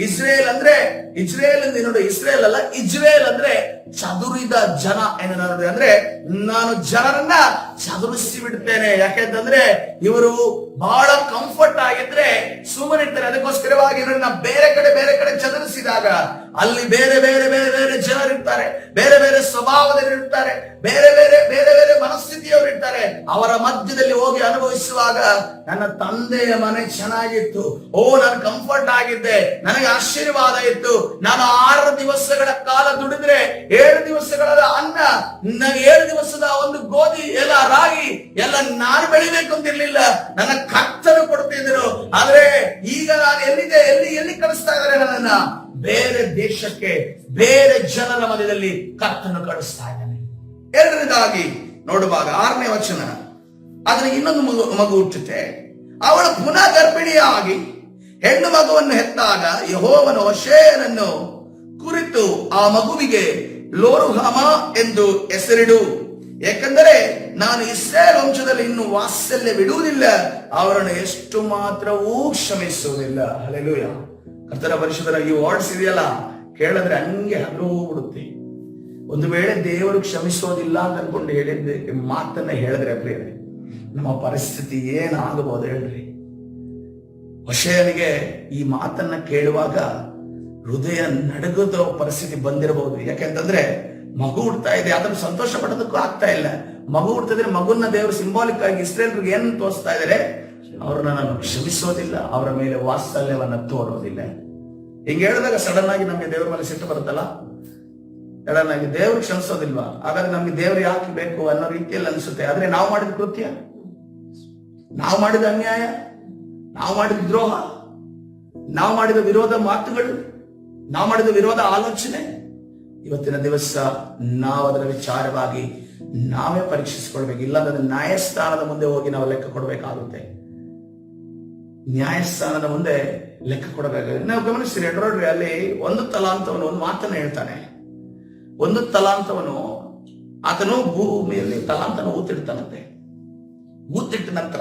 ಇಸ್ರೇಲ್ ಅಂದ್ರೆ ಇಸ್ರೇಲ್ ನೋಡಿ, ಇಸ್ರೇಲ್ ಅಲ್ಲ, ಇಜ್ರೇಲ್ ಅಂದ್ರೆ ಚದುರಿದ ಜನ ಎಂದು ನೋಡಿ. ಅಂದ್ರೆ ನಾನು ಜನರನ್ನ ಚದುರಿಸಿ ಬಿಡ್ತೇನೆ. ಯಾಕೆಂತಂದ್ರೆ ಇವರು ಬಹಳ ಕಂಫರ್ಟ್ ಆಗಿದ್ರೆ ಸುಮ್ಮನಿರ್ತಾರೆ. ಅದಕ್ಕೋಸ್ಕರವಾಗಿ ಇವರನ್ನ ಬೇರೆ ಕಡೆ ಚದುರಿಸಿದಾಗ ಅಲ್ಲಿ ಬೇರೆ ಬೇರೆ ಜನರಿರ್ತಾರೆ, ಬೇರೆ ಬೇರೆ ಸ್ವಭಾವದಲ್ಲಿರ್ತಾರೆ, ಬೇರೆ ಬೇರೆ ಮನಸ್ಥಿತಿಯವರು ಇರ್ತಾರೆ. ಅವರ ಮಧ್ಯದಲ್ಲಿ ಹೋಗಿ ಅನುಭವಿಸುವಾಗ ನನ್ನ ತಂದೆಯ ಮನೆ ಚೆನ್ನಾಗಿತ್ತು, ನಾನು ಕಂಫರ್ಟ್ ಆಗಿದ್ದೆ, ನನಗೆ ಆಶೀರ್ವಾದ ಇತ್ತು, ನಾನು 6 ದಿವಸಗಳ ಕಾಲ ದುಡಿದ್ರೆ 7 ದಿವಸಗಳ ಅನ್ನ, 7 ದಿವಸದ ಒಂದು ಗೋಧಿ ಎಲ್ಲ ರಾಗಿ ಎಲ್ಲ ನಾನು ಬೆಳಿಬೇಕು ಅಂತಿರ್ಲಿಲ್ಲ, ನನ್ನ ಕರ್ತನು ಕೊಡ್ತಿದ್ರು. ಆದ್ರೆ ಈಗ ನಾನು ಎಲ್ಲಿ ಕಳಿಸ್ತಾ ಇದ್ದಾರೆ ನನ್ನನ್ನ? ಬೇರೆ ದೇಶಕ್ಕೆ, ಬೇರೆ ಜನರ ಮಧ್ಯದಲ್ಲಿ ಕರ್ತನು ಕಳಿಸ್ತಾ ಇದ್ದಾನೆ. ಎರಡನೇದಾಗಿ ನೋಡುವಾಗ 6ನೇ ವಚನ, ಆದ್ರೆ ಇನ್ನೊಂದು ಮಗು ಹುಟ್ಟುತ್ತೆ. ಅವಳು ಪುನಃ ಗರ್ಭಿಣಿಯಾಗಿ ಹೆಣ್ಣು ಮಗುವನ್ನು ಹೆತ್ತಾಗ ಯೆಹೋವನು ಹೋಶೇಯನನ್ನು ಕುರಿತು ಆ ಮಗುವಿಗೆ ಲೋರುಹಮ ಎಂದು ಹೆಸರಿಡು, ಯಾಕಂದರೆ ನಾನು ಇಸ್ರಾಯೇಲ್ ವಂಶದಲ್ಲಿ ಇನ್ನು ವಾತ್ಸಲ್ಯ ಬಿಡುವುದಿಲ್ಲ, ಅವರನ್ನು ಎಷ್ಟು ಮಾತ್ರವೂ ಕ್ಷಮಿಸುವುದಿಲ್ಲ. ಹಲ್ಲೆಲೂಯಾ. ಕರ್ತನ ಪರಿಶುದ್ಧರ ಈ ವರ್ಡ್ಸ್ ಇದೆಯಲ್ಲ, ಕೇಳಿದ್ರೆ ಹಂಗೆ ಹರಿದೋಗ್ಬಿಡುತ್ತೆ. ಒಂದು ವೇಳೆ ದೇವರು ಕ್ಷಮಿಸೋದಿಲ್ಲ ಅಂತ ಅನ್ಕೊಂಡು ಹೇಳಿದ್ದೆ ಮಾತನ್ನ ಹೇಳಿದ್ರೆ ಪ್ರಿಯರೇ, ನಮ್ಮ ಪರಿಸ್ಥಿತಿ ಏನಾಗಬಹುದು ಹೇಳ್ರಿ. ಹೋಶೇಯನಿಗೆ ಈ ಮಾತನ್ನ ಕೇಳುವಾಗ ಹೃದಯ ನಡುಗದ ಪರಿಸ್ಥಿತಿ ಬಂದಿರಬಹುದು. ಯಾಕೆಂತಂದ್ರೆ ಮಗು ಹುಡ್ತಾ ಇದೆ, ಅದನ್ನು ಸಂತೋಷ ಪಡೋದಕ್ಕೂ ಆಗ್ತಾ ಇಲ್ಲ. ಮಗು ಹುಡ್ತಿದ್ರೆ ಮಗುನ ದೇವರು ಸಿಂಬಾಲಿಕ್ ಆಗಿ ಇಸ್ರೇಲ್ರಿಗೆ ಏನ್ ತೋರಿಸ್ತಾ ಇದ್ದಾರೆ? ಅವ್ರನ್ನ ನಾನು ಕ್ಷಮಿಸೋದಿಲ್ಲ, ಅವರ ಮೇಲೆ ವಾತ್ಸಲ್ಯವನ್ನ ತೋರೋದಿಲ್ಲ. ಹಿಂಗೆ ಹೇಳಿದಾಗ ಸಡನ್ ಆಗಿ ನಮ್ಗೆ ದೇವ್ರ ಮೇಲೆ ಸಿಟ್ಟು ಬರುತ್ತಲ್ಲ, ಸಡನ್ ಆಗಿ ದೇವ್ರು ಕ್ಷಮಿಸೋದಿಲ್ವಾ? ಹಾಗಾದ್ರೆ ನಮ್ಗೆ ದೇವ್ರು ಯಾಕೆ ಬೇಕು ಅನ್ನೋ ರೀತಿಯಲ್ಲಿ ಅನಿಸುತ್ತೆ. ಆದ್ರೆ ನಾವು ಮಾಡಿದ ಕೃತ್ಯ, ನಾವು ಮಾಡಿದ ಅನ್ಯಾಯ, ನಾವು ಮಾಡಿದ ದ್ರೋಹ, ನಾವು ಮಾಡಿದ ವಿರೋಧ ಮಾತುಗಳು, ನಾವು ಮಾಡಿದ ವಿರೋಧ ಆಲೋಚನೆ, ಇವತ್ತಿನ ದಿವಸ ನಾವು ಅದರ ವಿಚಾರವಾಗಿ ನಾವೇ ಪರೀಕ್ಷಿಸಿಕೊಳ್ಬೇಕು. ಇಲ್ಲಾಂದ್ರೆ ನ್ಯಾಯಸ್ಥಾನದ ಮುಂದೆ ಹೋಗಿ ನಾವು ಲೆಕ್ಕ ಕೊಡಬೇಕಾಗುತ್ತೆ. ನ್ಯಾಯಸ್ಥಾನದ ಮುಂದೆ ಲೆಕ್ಕ ಕೊಡಬೇಕಾಗುತ್ತೆ. ನಾವು ಗಮನಿಸ್ತೀರಿ, ನೋಡ್ರಿ, ಅಲ್ಲಿ ಒಂದು ತಲಾಂತವನು ಒಂದು ಮಾತನ್ನ ಹೇಳ್ತಾನೆ. ಒಂದು ತಲಾಂತವನು ಆತನು ಭೂಮಿಯಲ್ಲಿ ತಲಾಂತನ ಊತಿಡ್ತಾನಂತೆ. ಊತಿಟ್ಟ ನಂತರ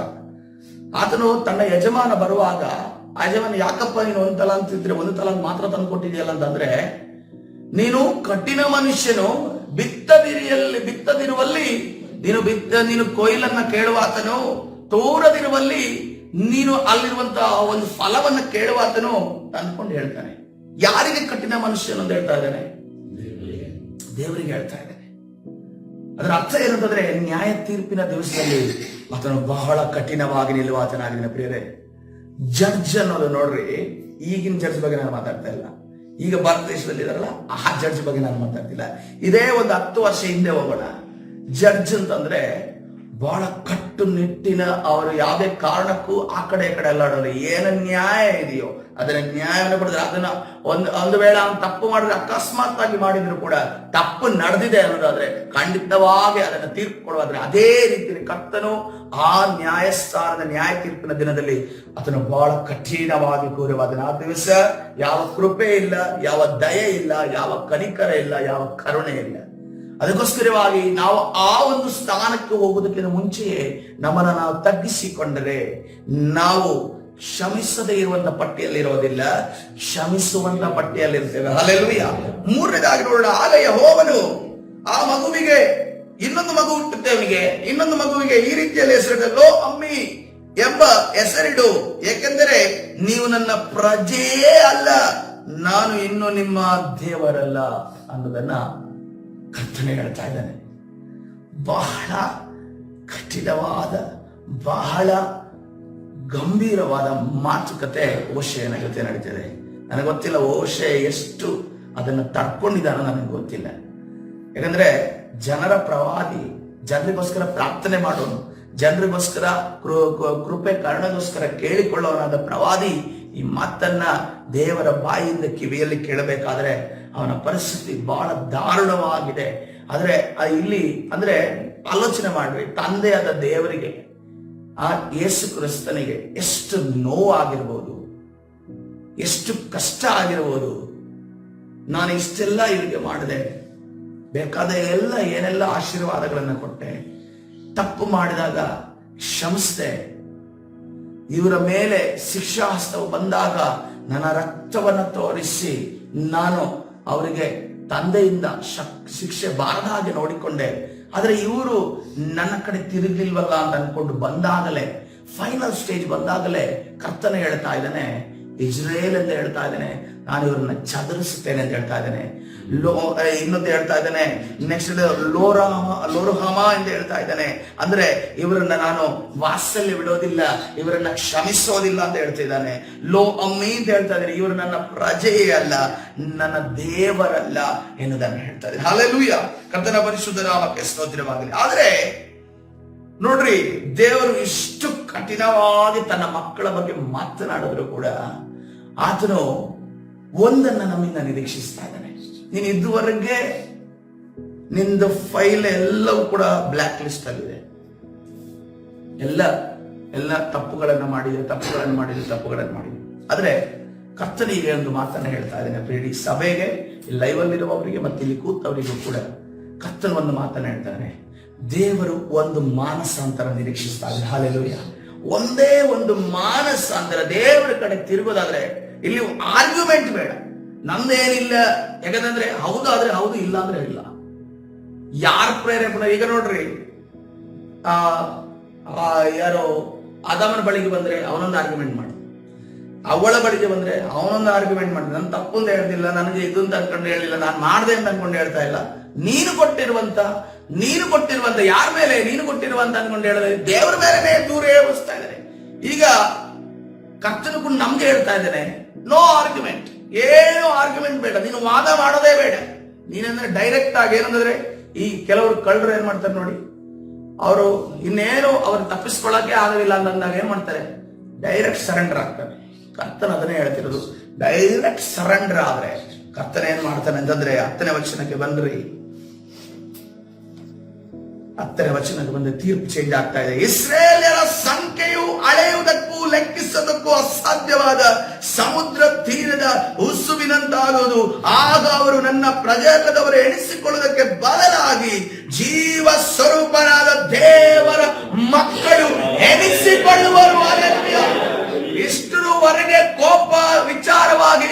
ಆತನು ತನ್ನ ಯಜಮಾನ ಬರುವಾಗ ಆ ಯಜಮಾನ, ಯಾಕಪ್ಪ ನೀನು ಒಂದು ತಲಾಂತ ಇದ್ರೆ ಒಂದು ತಲಾಂತ ಮಾತ್ರ ತಂದು ಕೊಟ್ಟಿದೆಯಲ್ಲ ಅಂತಂದ್ರೆ, ನೀನು ಕಠಿಣ ಮನುಷ್ಯನು, ಬಿತ್ತದಿರುವಲ್ಲಿ ನೀನು ಕೊಯ್ಲನ್ನ ಕೇಳುವಾತನು, ತೋರದಿರುವಲ್ಲಿ ನೀನು ಅಲ್ಲಿರುವಂತಹ ಒಂದು ಫಲವನ್ನ ಕೇಳುವಾತನು ಅಂದ್ಕೊಂಡು ಹೇಳ್ತಾನೆ. ಯಾರಿಗೆ ಕಠಿಣ ಮನುಷ್ಯನು ಅಂತ ಹೇಳ್ತಾ ಇದ್ದಾನೆ? ದೇವರಿಗೆ ಹೇಳ್ತಾ ಇದ್ದಾನೆ. ಅದರ ಅರ್ಥ ಏನಂತಂದ್ರೆ, ನ್ಯಾಯ ತೀರ್ಪಿನ ದಿವಸದಲ್ಲಿ ಆತನು ಬಹಳ ಕಠಿಣವಾಗಿ ನಿಲ್ಲುವಾತನಾಗಿದ್ದಾನೆ. ಪ್ರಿಯರೇ, ಜಡ್ಜ್ ಅನ್ನೋದು ನೋಡ್ರಿ, ಈಗಿನ ಜಡ್ಜ್ ಬಗ್ಗೆ ನಾನು ಮಾತಾಡ್ತಾ ಇಲ್ಲ. ಈಗ ಭಾರತ ದೇಶದಲ್ಲಿ ಇದಾರಲ್ಲ ಆ ಜಡ್ಜ್ ಬಗ್ಗೆ ನಾನು ಮಾತಾಡ್ತಿಲ್ಲ. ಇದೇ ಒಂದು 10 ವರ್ಷ ಹಿಂದೆ ಹೋಗೋಣ. ಜಡ್ಜ್ ಅಂತಂದ್ರೆ ಬಹಳ ಕಟ್ಟುನಿಟ್ಟಿನ, ಅವರು ಯಾವುದೇ ಕಾರಣಕ್ಕೂ ಆ ಕಡೆ ಈ ಕಡೆ ಅಲ್ಲಾಡೋರು. ಏನು ನ್ಯಾಯ ಇದೆಯೋ ಅದನ್ನ ನ್ಯಾಯವನ್ನು ಪಡೆದ್ರೆ, ಅದನ್ನ ಒಂದು ವೇಳೆ ಅವನು ತಪ್ಪು ಮಾಡಿದ್ರೆ, ಅಕಸ್ಮಾತ್ ಆಗಿ ಮಾಡಿದ್ರು ಕೂಡ ತಪ್ಪು ನಡೆದಿದೆ ಅನ್ನೋದಾದ್ರೆ ಖಂಡಿತವಾಗಿ ಅದನ್ನ ತೀರ್ಪು ಕೊಡುವಾದ್ರೆ, ಅದೇ ರೀತಿಯಲ್ಲಿ ಕರ್ತನು ಆ ನ್ಯಾಯಸ್ಥಾನದ ನ್ಯಾಯ ತೀರ್ಪಿನ ದಿನದಲ್ಲಿ ಅದನ್ನು ಬಹಳ ಕಠಿಣವಾಗಿ ಕೂರುವಾದನ. ಆ ದಿವಸ ಯಾವ ಕೃಪೆ ಇಲ್ಲ, ಯಾವ ದಯೆ ಇಲ್ಲ, ಯಾವ ಕನಿಕರ ಇಲ್ಲ, ಯಾವ ಕರುಣೆ ಇಲ್ಲ. ಅದಕ್ಕೋಸ್ಕರವಾಗಿ ನಾವು ಆ ಒಂದು ಸ್ಥಾನಕ್ಕೆ ಹೋಗುವುದಕ್ಕಿಂತ ಮುಂಚೆಯೇ ನಮ್ಮನ್ನು ನಾವು ತಗ್ಗಿಸಿಕೊಂಡರೆ ನಾವು ಕ್ಷಮಿಸದೇ ಇರುವಂತ ಪಟ್ಟಿಯಲ್ಲಿರೋದಿಲ್ಲ, ಕ್ಷಮಿಸುವಂತ ಪಟ್ಟಿಯಲ್ಲಿರ್ತೇವೆ. ಹಲ್ಲೆಲೂಯಾ. 3ನೇದಾಗಿ ನೋಡೋಣ. ಆಗ ಯೆಹೋವನು ಆ ಮಗುವಿಗೆ, ಇನ್ನೊಂದು ಮಗು ಹುಟ್ಟುತ್ತೆ ಅವನಿಗೆ, ಇನ್ನೊಂದು ಮಗುವಿಗೆ ಈ ರೀತಿಯಲ್ಲಿ ಹೆಸರಿಡಲು ಅಮ್ಮಿ ಎಂಬ ಹೆಸರಿಡು, ಏಕೆಂದರೆ ನೀವು ನನ್ನ ಪ್ರಜೆಯೇ ಅಲ್ಲ, ನಾನು ಇನ್ನು ನಿಮ್ಮ ದೇವರಲ್ಲ ಅನ್ನೋದನ್ನ ಕರ್ತನೆ ಹೇಳ್ತಾ ಇದ್ದಾನೆ. ಬಹಳ ಕಠಿಣವಾದ, ಬಹಳ ಗಂಭೀರವಾದ ಮಾತುಕತೆ ಹೋಶೇಯನ ಜೊತೆ ನಡೀತಿದೆ. ನನಗೆ ಗೊತ್ತಿಲ್ಲ ಹೋಶೇಯ ಎಷ್ಟು ಅದನ್ನು ತಡ್ಕೊಂಡಿದ್ದಾನೋ ನನಗೆ ಗೊತ್ತಿಲ್ಲ. ಯಾಕಂದ್ರೆ ಜನರ ಪ್ರವಾದಿ, ಜನರಿಗೋಸ್ಕರ ಪ್ರಾರ್ಥನೆ ಮಾಡೋನು, ಜನರಿಗೋಸ್ಕರ ಕೃಪೆ ಕರುಣೆಗೋಸ್ಕರ ಕೇಳಿಕೊಳ್ಳೋನಾದ ಪ್ರವಾದಿ ಈ ಮಾತನ್ನ ದೇವರ ಬಾಯಿಯಿಂದ ಕಿವಿಯಲ್ಲಿ ಕೇಳಬೇಕಾದ್ರೆ ಅವನ ಪರಿಸ್ಥಿತಿ ಬಹಳ ದಾರುಣವಾಗಿದೆ. ಆದ್ರೆ ಇಲ್ಲಿ ಅಂದ್ರೆ ಆಲೋಚನೆ ಮಾಡ್ರಿ, ತಂದೆಯಾದ ದೇವರಿಗೆ, ಆ ಯೇಸು ಕ್ರಿಸ್ತನಿಗೆ ಎಷ್ಟು ನೋವಾಗಿರ್ಬೋದು, ಎಷ್ಟು ಕಷ್ಟ ಆಗಿರ್ಬೋದು. ನಾನು ಇಷ್ಟೆಲ್ಲ ಇವರಿಗೆ ಮಾಡಿದೆ, ಬೇಕಾದ ಏನೆಲ್ಲ ಆಶೀರ್ವಾದಗಳನ್ನು ಕೊಟ್ಟೆ, ತಪ್ಪು ಮಾಡಿದಾಗ ಕ್ಷಮಿಸಿದೆ, ಇವರ ಮೇಲೆ ಶಿಕ್ಷಾಹಸ್ತವು ಬಂದಾಗ ನನ್ನ ರಕ್ತವನ್ನು ತೋರಿಸಿ ನಾನು ಅವರಿಗೆ ತಂದೆಯಿಂದ ಶಿಕ್ಷೆ ಬಾರದ ಹಾಗೆ ನೋಡಿಕೊಂಡೆ. ಆದ್ರೆ ಇವರು ನನ್ನ ಕಡೆ ತಿರುಗಿಲ್ವಲ್ಲ ಅಂತ ಅನ್ಕೊಂಡು ಬಂದಾಗಲೇ, ಫೈನಲ್ ಸ್ಟೇಜ್ ಬಂದಾಗಲೇ ಕರ್ತನೆ ಹೇಳ್ತಾ ಇದ್ದಾನೆ, ಇಸ್ರೇಲ್ ಅಂತ ಹೇಳ್ತಾ ಇದ್ದಾನೆ, ನಾನು ಇವ್ರನ್ನ ಚದರಿಸುತ್ತೇನೆ ಅಂತ ಹೇಳ್ತಾ ಇದ್ದಾನೆ. ಇನ್ನೊಂದು ಹೇಳ್ತಾ ಇದ್ದಾನೆ, ನೆಕ್ಸ್ಟ್ ಲೋರುಹಾಮ ಅಂತ ಹೇಳ್ತಾ ಇದ್ದಾನೆ. ಅಂದ್ರೆ ಇವರನ್ನ ನಾನು ವಾತ್ಸಲ್ಯ ಬಿಡೋದಿಲ್ಲ, ಇವರನ್ನ ಕ್ಷಮಿಸೋದಿಲ್ಲ ಅಂತ ಹೇಳ್ತಿದ್ದಾನೆ. ಲೋ ಅಮ್ಮಿ ಅಂತ ಹೇಳ್ತಾ ಇದ್ದಾನೆ, ಇವರು ನನ್ನ ಪ್ರಜೆಯೇ ಅಲ್ಲ, ನನ್ನ ದೇವರಲ್ಲ ಎನ್ನುವುದನ್ನು ಹೇಳ್ತಾ ಇದ್ದಾನೆ. ಹಲ್ಲೆಲೂಯಾ, ಕರ್ತನ ಪರಿಶುದ್ಧ ನಾಮಕ್ಕೆ ಸ್ತೋತ್ರವಾಗಲಿ. ಆದ್ರೆ ನೋಡ್ರಿ, ದೇವರು ಇಷ್ಟು ಕಠಿಣವಾಗಿ ತನ್ನ ಮಕ್ಕಳ ಬಗ್ಗೆ ಮಾತನಾಡಿದ್ರು ಕೂಡ ಆತನು ಒಂದನ್ನ ನಮ್ಮಿಂದ ನಿರೀಕ್ಷಿಸ್ತಾ ಇದ್ದಾನೆ. ನೀನು ಇದುವರೆಗೆ ನಿಂದು ಫೈಲ್ ಎಲ್ಲವೂ ಕೂಡ ಬ್ಲಾಕ್ ಲಿಸ್ಟ್ ಆಗಿದೆ. ಎಲ್ಲ ತಪ್ಪುಗಳನ್ನ ಮಾಡಿದೆ. ಆದ್ರೆ ಕರ್ತನಿಗೆ ಒಂದು ಮಾತನ್ನ ಹೇಳ್ತಾ ಇದ್ದೇನೆ ಪ್ರಿಯ ಸಭೆಗೆ, ಲೈವ್ ಅಲ್ಲಿರುವವರಿಗೆ ಮತ್ತೆ ಇಲ್ಲಿ ಕೂತವರಿಗೂ ಕೂಡ ಕರ್ತನ ಒಂದು ಮಾತನ್ನ ಹೇಳ್ತಾನೆ. ದೇವರು ಒಂದು ಮಾನಸಾಂತರ ನಿರೀಕ್ಷಿಸ್ತಾ ಇದ್ದಾರೆ. ಹಲ್ಲೆಲೂಯಾ. ಒಂದೇ ಒಂದು ಮಾನಸಾಂತರ. ದೇವರ ಕಡೆ ತಿರುಗೋದಾದ್ರೆ ಇಲ್ಲಿ ಆರ್ಗ್ಯುಮೆಂಟ್ ಬೇಡ, ನಮ್ದೇನಿಲ್ಲ. ಯಾಕಂದ್ರೆ ಹೌದಾದ್ರೆ ಹೌದು, ಇಲ್ಲ ಅಂದ್ರೆ ಇಲ್ಲ. ಯಾರ ಪ್ರೇರೇಪಣೆ? ಈಗ ನೋಡ್ರಿ, ಯಾರೋ ಆದಾಮನ ಬಳಿಗೆ ಬಂದ್ರೆ ಅವನೊಂದು ಆರ್ಗ್ಯುಮೆಂಟ್ ಮಾಡಿ, ಅವಳ ಬಳಿಗೆ ಬಂದ್ರೆ ಅವನೊಂದು ಆರ್ಗ್ಯುಮೆಂಟ್ ಮಾಡಿ, ನನ್ ತಪ್ಪೊಂದು ಹೇಳ್ತಿಲ್ಲ, ನನಗೆ ಇದು ಅಂತ ಅನ್ಕೊಂಡು ಹೇಳಿಲ್ಲ, ನಾನು ಮಾಡ್ದೆ ಅಂತ ಅನ್ಕೊಂಡು ಹೇಳ್ತಾ ಇಲ್ಲ. ನೀನು ಕೊಟ್ಟಿರುವಂತ ಯಾರ ಮೇಲೆ ನೀನು ಕೊಟ್ಟಿರುವಂತ ಅನ್ಕೊಂಡು ಹೇಳಿದ್ರೆ ದೇವರ ಮೇಲೆ ದೂರ ಏರಿಸ್ತಾ ಇದ್ದಾರೆ. ಈಗ ಕರ್ತನು ಕೂಡ ನಮ್ಗೆ ಹೇಳ್ತಾ ಇದ್ದೇನೆ, ನೋ ಆರ್ಗ್ಯುಮೆಂಟ್, ಏನು ಆರ್ಗ್ಯುಮೆಂಟ್ ಬೇಡ, ನೀನು ವಾದ ಮಾಡೋದೇ ಬೇಡ. ನೀನಂದ್ರೆ ಡೈರೆಕ್ಟ್ ಆಗಿ ಏನಂದ್ರೆ, ಈ ಕೆಲವರು ಕಳ್ಳರು ಏನ್ ಮಾಡ್ತಾರೆ ನೋಡಿ, ಅವರು ಇನ್ನೇನು ಅವ್ರು ತಪ್ಪಿಸ್ಕೊಳ್ಳಕ್ಕೆ ಆಗೋದಿಲ್ಲ ಅಂತಂದಾಗ ಏನ್ ಮಾಡ್ತಾರೆ, ಡೈರೆಕ್ಟ್ ಸರೆಂಡರ್ ಆಗ್ತಾರೆ. ಕರ್ತನ ಅದನ್ನೇ ಹೇಳ್ತಿರೋದು, ಡೈರೆಕ್ಟ್ ಸರೆಂಡರ್ ಆದ್ರೆ ಕರ್ತನ ಏನ್ ಮಾಡ್ತಾನೆ ಅಂತಂದ್ರೆ, 10ನೇ ವಚನಕ್ಕೆ ಬಂದ್ರಿ, 10ನೇ ವಚನಕ್ಕೆ ಬಂದ್ರೆ ತೀರ್ಪು ಚೇಂಜ್ ಆಗ್ತಾ ಇದೆ. ಇಸ್ರೇಲ್ಯರ ಸಂಖ್ಯೆಯು ಅಳೆಯುವುದಕ್ಕೂ ಲೆಕ್ಕಿಸೋದಕ್ಕೂ ಅಸಾಧ್ಯವಾದ ಸಮುದ್ರ ತೀರದ ಉಸುವಿನಂತಾಗುವುದು. ಆಗ ಅವರು ನನ್ನ ಪ್ರಜೆಯಲ್ಲದವರು ಎಣಿಸಿಕೊಳ್ಳುವುದಕ್ಕೆ ಬದಲಾಗಿ ಜೀವ ಸ್ವರೂಪನಾದ ದೇವರ ಮಕ್ಕಳು ಎಣಿಸಿಕೊಳ್ಳುವರು. ಇಷ್ಟರವರೆಗೆ ಕೋಪ ವಿಚಾರವಾಗಿ,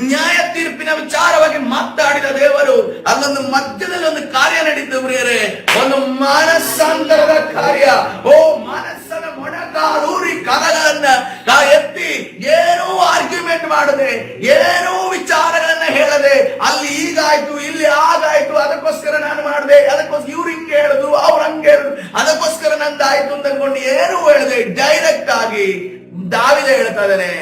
ನ್ಯಾಯ ತೀರ್ಪಿನ ವಿಚಾರವಾಗಿ ಮಾತಾಡಿದ ದೇವರು ಅಲ್ಲೊಂದು ಮಧ್ಯದಲ್ಲಿ ಒಂದು ಕಾರ್ಯ ನಡೀತು ಪ್ರಿಯರೇ, ಒಂದು ಮಾನಸಾಂತರದ ಕಾರ್ಯ. ಮನಸ್ಸನ ಮೊಣಕಾಲೂರಿ ಕರಗಳನ್ನ ಎತ್ತಿ ಏನೂ ಆರ್ಗ್ಯುಮೆಂಟ್ ಮಾಡದೆ, ಏನೂ ವಿಚಾರಗಳನ್ನ ಹೇಳದೆ, ಅಲ್ಲಿ ಹೀಗಾಯ್ತು, ಇಲ್ಲಿ ಹಾಗಾಯ್ತು, ಅದಕ್ಕೋಸ್ಕರ ನಾನು ಮಾಡಿದೆ, ಅದಕ್ಕೋಸ್ಕರ ಇವ್ರು ಹಿಂಗೆ ಹೇಳುದು, ಅವ್ರು ಹಂಗೆ ಹೇಳುದು, ಅದಕ್ಕೋಸ್ಕರ ನಂದಾಯ್ತು ಅಂತ ಅನ್ಕೊಂಡು ಏನೂ ಹೇಳದೆ ಡೈರೆಕ್ಟ್ ಆಗಿ ದಾವಿದ ಹೇಳ್ತಾ ಇದ್ದಾನೆ,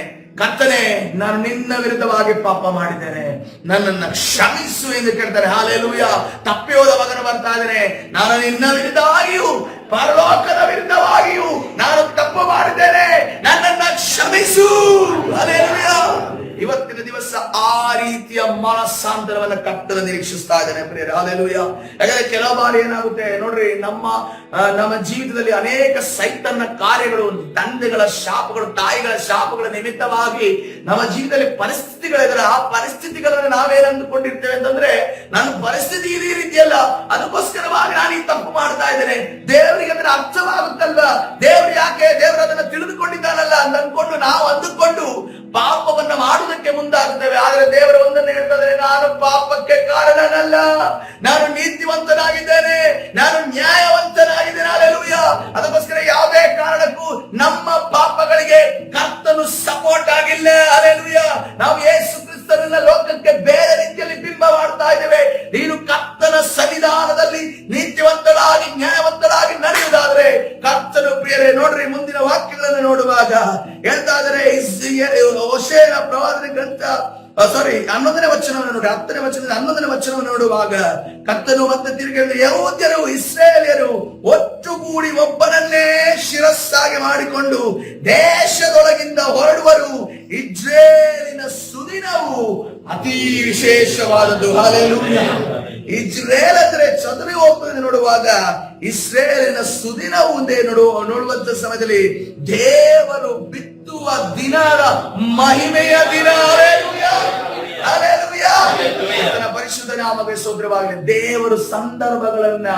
ಕರ್ತನೇ, ನಾನು ನಿನ್ನ ವಿರುದ್ಧವಾಗಿ ಪಾಪ ಮಾಡಿದ್ದೇನೆ, ನನ್ನನ್ನ ಕ್ಷಮಿಸು ಎಂದು ಕೇಳ್ತಾರೆ. ಹಲ್ಲೆಲೂಯಾ. ತಪ್ಪಿ ಹೋದ ಮಗನು ಬರ್ತಾ ಇದ್ದಾನೆ, ನಾನು ನಿನ್ನ ವಿರುದ್ಧವಾಗಿಯೂ ಪರಲೋಕದ ವಿರುದ್ಧವಾಗಿಯೂ ನಾನು ತಪ್ಪು ಮಾಡಿದ್ದೇನೆ, ನನ್ನನ್ನ ಕ್ಷಮಿಸು. ಹಲ್ಲೆಲೂಯಾ. ಇವತ್ತಿನ ದಿವಸ ಆ ರೀತಿಯ ಮನಸ್ಸಾಂತರವನ್ನ ಕರ್ತನ ನಿರೀಕ್ಷಿಸ್ತಾ ಇದ್ದಾನೆ ಪ್ರಿಯರೇ. ಹಲ್ಲೆಲೂಯಾ. ಯಾಕಂದ್ರೆ ಕೆಲವು ಬಾರಿ ಏನಾಗುತ್ತೆ ನೋಡ್ರಿ, ನಮ್ಮ ಜೀವಿತದಲ್ಲಿ ಅನೇಕ ಸೈತನ್ನ ಕಾರ್ಯಗಳು, ತಂದೆಗಳ ಶಾಪಗಳು, ತಾಯಿಗಳ ಶಾಪಗಳ ನಿಮಿತ್ತವಾಗಿ ನಮ್ಮ ಜೀವಿತದಲ್ಲಿ ಪರಿಸ್ಥಿತಿಗಳಿದ್ರೆ, ಆ ಪರಿಸ್ಥಿತಿಗಳನ್ನ ನಾವೇನ್ ಅಂದುಕೊಂಡಿರ್ತೇವೆ ಅಂತಂದ್ರೆ, ನನ್ನ ಪರಿಸ್ಥಿತಿ ಈ ರೀತಿಯಲ್ಲ, ಅದಕ್ಕೋಸ್ಕರವಾಗಿ ನಾನು ಈ ತಪ್ಪು ಮಾಡ್ತಾ ಇದ್ದೇನೆ, ದೇವರಿಗೆ ಅದನ್ನ ಅರ್ಥವಾಗುತ್ತಲ್ವಾ, ದೇವರು ಯಾಕೆ ದೇವರು ಅದನ್ನ ತಿಳಿದುಕೊಂಡಿದ್ದಾನಲ್ಲ ಅಂತ ಅನ್ಕೊಂಡು ನಾವು ಅಂದುಕೊಂಡು ಪಾಪವನ್ನ ಮಾಡುವುದಕ್ಕೆ ಮುಂದಾಗುತ್ತೇವೆ. ಆದ್ರೆ ದೇವರ ಒಂದನ್ನು ಹೇಳ್ತಾರೆ, ನಾನು ಪಾಪಕ್ಕೆ ಕಾರಣನಲ್ಲ, ನಾನು ನೀತಿವಂತನಾಗಿದ್ದೇನೆ, ನಾನು ನ್ಯಾಯವಂತನಾಗಿದ್ದೇನೆ. ಹಲ್ಲೆಲೂಯಾ. ಅದಕ್ಕೋಸ್ಕರ ಯಾವುದೇ ಕಾರಣಕ್ಕೂ ನಮ್ಮ ಪಾಪಗಳಿಗೆ ಕರ್ತನು ಸಪೋರ್ಟ್ ಆಗಿಲ್ಲ. ಹಲ್ಲೆಲೂಯಾ. ನಾವು ಯೇಸು ಕ್ರಿಸ್ತನನ್ನ ಲೋಕಕ್ಕೆ ಬೇರೆ ರೀತಿಯಲ್ಲಿ ಬಿಂಬ ಮಾಡ್ತಾ ಇದ್ದೇವೆ. ನೀನು ಕರ್ತನ ಸನ್ನಿಧಾನದಲ್ಲಿ ನೀತಿವಂತರಾಗಿ ನ್ಯಾಯವಂತರಾಗಿ ನಡೆಯುವುದಾದ್ರೆ ಕರ್ತನು ಪ್ರಿಯರೇ, ನೋಡ್ರಿ ಮುಂದಿನ ವಾಕ್ಯಗಳನ್ನು ನೋಡುವಾಗ ಹೇಳ್ತಾ ಇದ್ದಾರೆ, ಹೋಶೇಯನ ಪ್ರವಾದನೆ ಗ್ರಂಥ 11ನೇ ವಚನವನ್ನು ನೋಡಿ, 10ನೇ ವಚನದ 11ನೇ ವಚನವನ್ನು ನೋಡುವಾಗ ಕರ್ತನು ಮತ್ತೆ ತಿರುಗಿ, ಯೆಹೂದ್ಯರು ಇಸ್ರಾಯೇಲ್ಯರು ಒಟ್ಟುಗೂಡಿ ಒಬ್ಬನನ್ನೇ ಶಿರಸ್ಸಾಗಿ ಮಾಡಿಕೊಂಡು ದೇಶದೊಳಗಿಂದ ಹೊರಡುವರು. ಇಸ್ರೇಲಿನ ಸುದಿನವು ಅತಿ ವಿಶೇಷವಾದದ್ದು. ಹಲ್ಲೆಲೂಯಾ. ಇಸ್ರೇಲ್ ಅಂದ್ರೆ ಚದುರಿ ಹೋಗ್ತದೆ ನೋಡುವಾಗ, ಇಸ್ರೇಲಿನ ಸುದಿನವು ಮುಂದೆ ನೋಡುವಂತ ಸಮಯದಲ್ಲಿ ದೇವರು ಬಿತ್ತುವ ದಿನದ ಮಹಿಮೆಯ ದಿನ. ಪರಿಶುದ್ಧ ನಾಮಕ್ಕೆ ಸ್ತೋತ್ರವಾಗಲಿ. ದೇವರು ಸಂದರ್ಭಗಳನ್ನ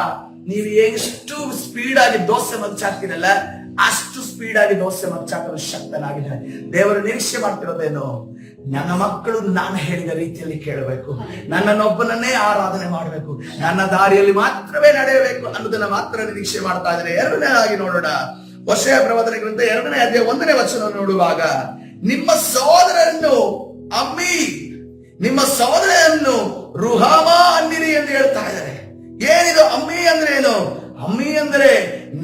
ನೀವು ಎಷ್ಟು ಸ್ಪೀಡ್ ಆಗಿ ದೋಸೆ ಮಚ್ಚಾಕ್ತಿರಲ್ಲ, ಅಷ್ಟು ಸ್ಪೀಡ್ ಆಗಿ ದೋಸೆ ಮಚ್ಚಾಕಲು ಶಕ್ತನಾಗಿದ್ದಾನೆ. ದೇವರು ನಿರೀಕ್ಷೆ ಮಾಡ್ತಿರೋದೇನು? ನನ್ನ ಮಕ್ಕಳು ನಾನು ಹೇಳಿದ ರೀತಿಯಲ್ಲಿ ಕೇಳಬೇಕು, ನನ್ನನ್ನೊಬ್ಬನನ್ನೇ ಆರಾಧನೆ ಮಾಡಬೇಕು, ನನ್ನ ದಾರಿಯಲ್ಲಿ ಮಾತ್ರವೇ ನಡೆಯಬೇಕು ಅನ್ನೋದನ್ನ ಮಾತ್ರ ನಿರೀಕ್ಷೆ ಮಾಡ್ತಾ ಇದ್ದಾರೆ. ಎರಡನೇದಾಗಿ ನೋಡೋಣ, ಹೋಶೇಯ ಪ್ರವಾದನೆ ಗ್ರಂಥ 2ನೇ ಅಧ್ಯಾಯ 1ನೇ ವಚನ ನೋಡುವಾಗ, ನಿಮ್ಮ ಸಹೋದರನ್ನು ಅಮ್ಮಿ, ನಿಮ್ಮ ಸಹೋದರನ್ನು ರುಹಾಮ ಅನ್ನಿರಿ ಎಂದು ಹೇಳ್ತಾ ಇದ್ದಾರೆ. ಏನಿದು ಅಮ್ಮಿ ಅಂದ್ರೆ ಏನು? ಅಮ್ಮಿ ಅಂದ್ರೆ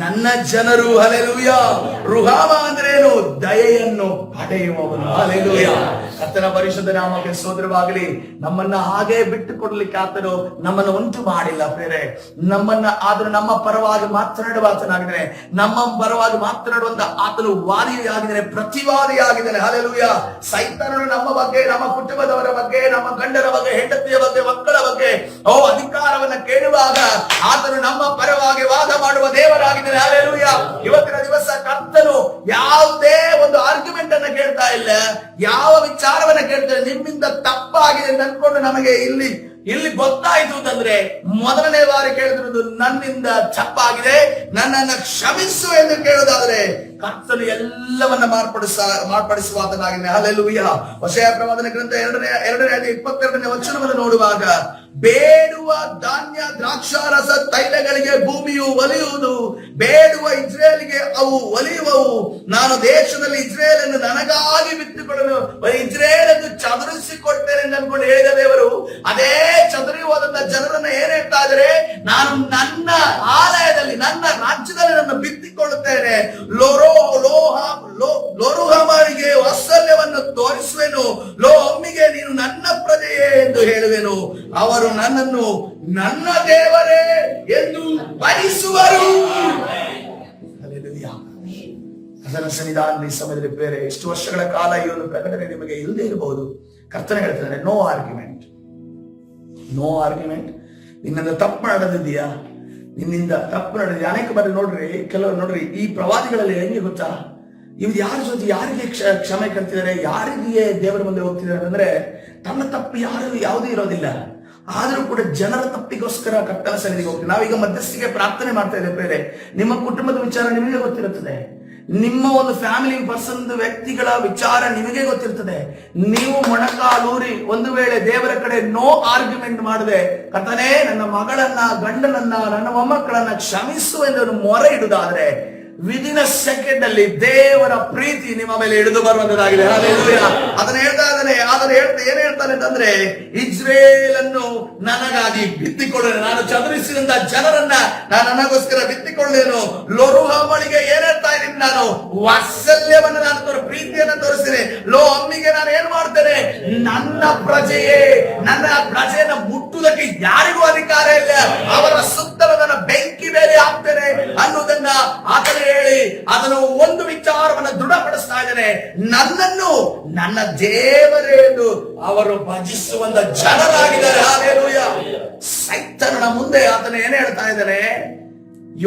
ನನ್ನ ಜನರು, ಹಲ್ಲೆಲೂಯಾ. ರುಹಾಮ ಅಂದ್ರೆ ಏನು? ದಯೆಯನ್ನು ಪಡೆಯುವವನು, ಹಲ್ಲೆಲೂಯಾ. ಕರ್ತನ ಪರಿಶುದ್ಧ ನಾಮಕ್ಕೆ ಸ್ತೋತ್ರವಾಗಲಿ. ನಮ್ಮನ್ನ ಹಾಗೆ ಬಿಟ್ಟು ಕೊಡ್ಲಿಕ್ಕೆ ಆತನು ನಮ್ಮನ್ನು ಉಂಟು ಮಾಡಿಲ್ಲ ಪ್ರೇರೆ. ನಮ್ಮನ್ನ ಆತನು ನಮ್ಮ ಪರವಾಗಿ ಮಾತನಾಡುವ ಆತನಾಗಿದ್ದಾನೆ. ನಮ್ಮ ಪರವಾಗಿ ಮಾತನಾಡುವಂತ ಆತನು ವಾದಿಯಾಗಿದ್ದಾನೆ, ಪ್ರತಿವಾದಿಯಾಗಿದ್ದಾನೆ, ಹಲ್ಲೆಲೂಯಾ. ಸೈತಾನನು ನಮ್ಮ ಬಗ್ಗೆ, ನಮ್ಮ ಕುಟುಂಬದವರ ಬಗ್ಗೆ, ನಮ್ಮ ಗಂಡರ ಬಗ್ಗೆ, ಹೆಂಡತಿಯ ಬಗ್ಗೆ, ಮಕ್ಕಳ ಬಗ್ಗೆ ಅಧಿಕಾರವನ್ನ ಕೇಳುವಾಗ ಆತನು ನಮ್ಮ ಪರವಾಗಿ ವಾದ ಮಾಡುವ ದೇವರಾಗಿದ್ದಾನೆ, ಹಲ್ಲೆಲೂಯಾ. ಇವತ್ತಿನ ದಿವಸ ಕರ್ತನು ಯಾವುದೇ ಒಂದು ಆರ್ಗ್ಯುಮೆಂಟ್ ಅನ್ನ ಕೇಳ್ತಾ ಇಲ್ಲ, ಯಾವ ವಿಚಾರವನ್ನ ಕೇಳ್ತಾರೆ. ನಿಮ್ಮಿಂದ ತಪ್ಪಾಗಿದೆ ಅಂತ ಅನ್ಕೊಂಡು ನಮಗೆ ಇಲ್ಲಿ ಗೊತ್ತಾಯ್ತು ಅಂತಂದ್ರೆ ಮೊದಲನೇ ಬಾರಿ ಕೇಳಿದ್ರು ನನ್ನಿಂದ ತಪ್ಪಾಗಿದೆ, ನನ್ನನ್ನು ಕ್ಷಮಿಸು ಎಂದು ಕೇಳುವುದಾದ್ರೆ ಕರ್ತನು ಎಲ್ಲವನ್ನ ಮಾರ್ಪಡಿಸುವಾತನಾಗಿದ್ದಾನೆ, ಹಲ್ಲೆಲೂಯಾ. ಹೋಶೇಯ ಪ್ರವಾದನೆ ಗ್ರಂಥ 2ನೇ ಅಧ್ಯಾಯ 22ನೇ ವಚನವನ್ನು ನೋಡುವಾಗ, ಬೇಡುವ ಧಾನ್ಯ ದ್ರಾಕ್ಷಾರಸ ತೈಲಗಳಿಗೆ ಭೂಮಿಯು ಒಲಿಯುವುದು, ಬೇಡುವ ಇಸ್ರೇಲಿಗೆ ಅವು ಒಲಿಯುವವು. ನಾನು ದೇಶದಲ್ಲಿ ಇಸ್ರೇಲ್ ಅನ್ನು ನನಗಾಗಿ ಬಿತ್ತುಕೊಳ್ಳಲು ಇಸ್ರೇಲ್ ಅನ್ನು ಚದುರಿಸಿಕೊಡ್ತೇನೆ ಎಂದು ಅನ್ಕೊಂಡು ಹೇಳಿದ ದೇವರು, ಅದೇ ಚದುರಿ ಹೋದಂತ ಜನರನ್ನ ಏನ್ ಹೇಳ್ತಾ ಇದ್ರೆ, ನಾನು ನನ್ನ ಆಲಯದಲ್ಲಿ, ನನ್ನ ರಾಜ್ಯದಲ್ಲಿ ನನ್ನ ಬಿತ್ತಿಕೊಳ್ಳುತ್ತೇನೆ, ಲೋರುಹಮಳಿಗೆ ವಾತ್ಸಲ್ಯವನ್ನು ತೋರಿಸುವೆನು, ಲೋ ಅಮ್ಮಿಗೆ ನೀನು ನನ್ನ ಪ್ರಜೆಯೇ ಎಂದು ಹೇಳುವೆನು, ಅವರು ನನ್ನನ್ನು ನನ್ನ ದೇವರೇ ಎಂದು ಭರಿಸುವರು. ಅದರ ಸನ್ನಿಧಾನದ ಈ ಸಮಯದಲ್ಲಿ ಬೇರೆ ಎಷ್ಟು ವರ್ಷಗಳ ಕಾಲ ಈ ಒಂದು ಪ್ರಕಟಣೆ ನಿಮಗೆ ಇಲ್ಲದೆ ಇರಬಹುದು. ಕರ್ತನೆ ಹೇಳ್ತಾರೆ, ನೋ ಆರ್ಗ್ಯುಮೆಂಟ್, ನೋ ಆರ್ಗ್ಯುಮೆಂಟ್. ನಿನ್ನಿಂದ ತಪ್ಪು ನಡೆದಿದೆಯಾ? ನಿನ್ನಿಂದ ತಪ್ಪು ನಡೆದಿದೆ. ಅನೇಕ ಬಾರಿ ನೋಡ್ರಿ, ಕೆಲವರು ನೋಡ್ರಿ, ಈ ಪ್ರವಾದಿಗಳಲ್ಲಿ ಹೆಂಗೆ ಗೊತ್ತಾ, ಇವ್ರು ಯಾರ ಜೊತೆ ಯಾರಿಗೆ ಕ್ಷಮೆ ಕಲ್ತಿದ್ದಾರೆ, ಯಾರಿಗೆ ದೇವರ ಮುಂದೆ ಹೋಗ್ತಿದ್ದಾರೆ ಅಂದ್ರೆ ತನ್ನ ತಪ್ಪು ಯಾವುದೂ ಇರೋದಿಲ್ಲ. ಆದ್ರೂ ಕೂಡ ಜನರ ತಪ್ಪಿಗೋಸ್ಕರ ಕರ್ತನ ಸನ್ನಿಧಿಗೆ ಹೋಗ್ತೀವಿ. ನಾವೀಗ ಮಧ್ಯಸ್ಥಿಗೆ ಪ್ರಾರ್ಥನೆ ಮಾಡ್ತಾ ಇದ್ದೇವೆ ಬೇರೆ. ನಿಮ್ಮ ಕುಟುಂಬದ ವಿಚಾರ ನಿಮಗೆ ಗೊತ್ತಿರುತ್ತದೆ, ನಿಮ್ಮ ಒಂದು ಫ್ಯಾಮಿಲಿ ಪರ್ಸನ್ ವ್ಯಕ್ತಿಗಳ ವಿಚಾರ ನಿಮಗೆ ಗೊತ್ತಿರ್ತದೆ. ನೀವು ಮೊಣಕಾಲೂರಿ ಒಂದು ವೇಳೆ ದೇವರ ಕಡೆ ನೋ ಆರ್ಗ್ಯುಮೆಂಟ್ ಮಾಡದೆ, ಕರ್ತನೇ ನನ್ನ ಮಗಳನ್ನ, ಗಂಡನನ್ನ, ನನ್ನ ಮೊಮ್ಮಕ್ಕಳನ್ನ ಕ್ಷಮಿಸು ಎಂದು ಮೊರೆ ಇಡುವುದಾದ್ರೆ ವಿದಿನ ಸೆಕೆಂಡ್ ಅಲ್ಲಿ ದೇವರ ಪ್ರೀತಿ ನಿಮ್ಮ ಮೇಲೆ ಇಳಿದು ಬರುವಂತದಾಗಿದೆ. ಅದನ್ನ ಹೇಳ್ತಾ ಇದ್ದಾನೆ. ಅದನ್ನ ಏನ್ ಹೇಳ್ತಾನೆ ಅಂತಂದ್ರೆ, ಇಸ್ರೇಲ್ ಅನ್ನು ನನಗಾಗಿ ಬಿತ್ತಿಕೊಳ್ಳೇನು, ನಾನು ಚದುರಿಸಿದಂತ ಜನರನ್ನ ನಾನು ನನಗೋಸ್ಕರ ಬಿತ್ತಿಕೊಳ್ಳೇನು. ಲೋರುಹಮಳಿಗೆ ಏನ್ ಹೇಳ್ತಾ ಇದ್ದೀನಿ, ನಾನು ವಾತ್ಸಲ್ಯವನ್ನು ನಾನು ಪ್ರೀತಿಯನ್ನು ತೋರಿಸ್ತೇನೆ. ಲೋ ಅಮ್ಮಿಗೆ ನಾನು ಏನ್ ಮಾಡ್ತೇನೆ, ನನ್ನ ಪ್ರಜೆಯನ್ನ ಮುಟ್ಟುವುದಕ್ಕೆ ಯಾರಿಗೂ ಅಧಿಕಾರ ಇಲ್ಲ, ಅವರ ಸುತ್ತಲೂ ನನ್ನ ಬೆಂಕಿ ಮೇಲೆ ಹಾಕ್ತೇನೆ ಅನ್ನುವುದನ್ನ ಆತನೇ ಹೇಳಿ ಅದನ್ನು ಒಂದು ವಿಚಾರವನ್ನು ದೃಢಪಡಿಸ್ತಾ ಇದ್ದಾನೆ. ನನ್ನನ್ನು ನನ್ನ ದೇವರೇ ಎಂದು ಅವರು ಭಜಿಸುವಂತ ಜನರಾಗಿದ್ದಾರೆ. ಹಲ್ಲೆಲೂಯಾ. ಸೈತಾನನ ಮುಂದೆ ಆತನ ಏನ್ ಹೇಳ್ತಾ ಇದ್ದಾನೆ,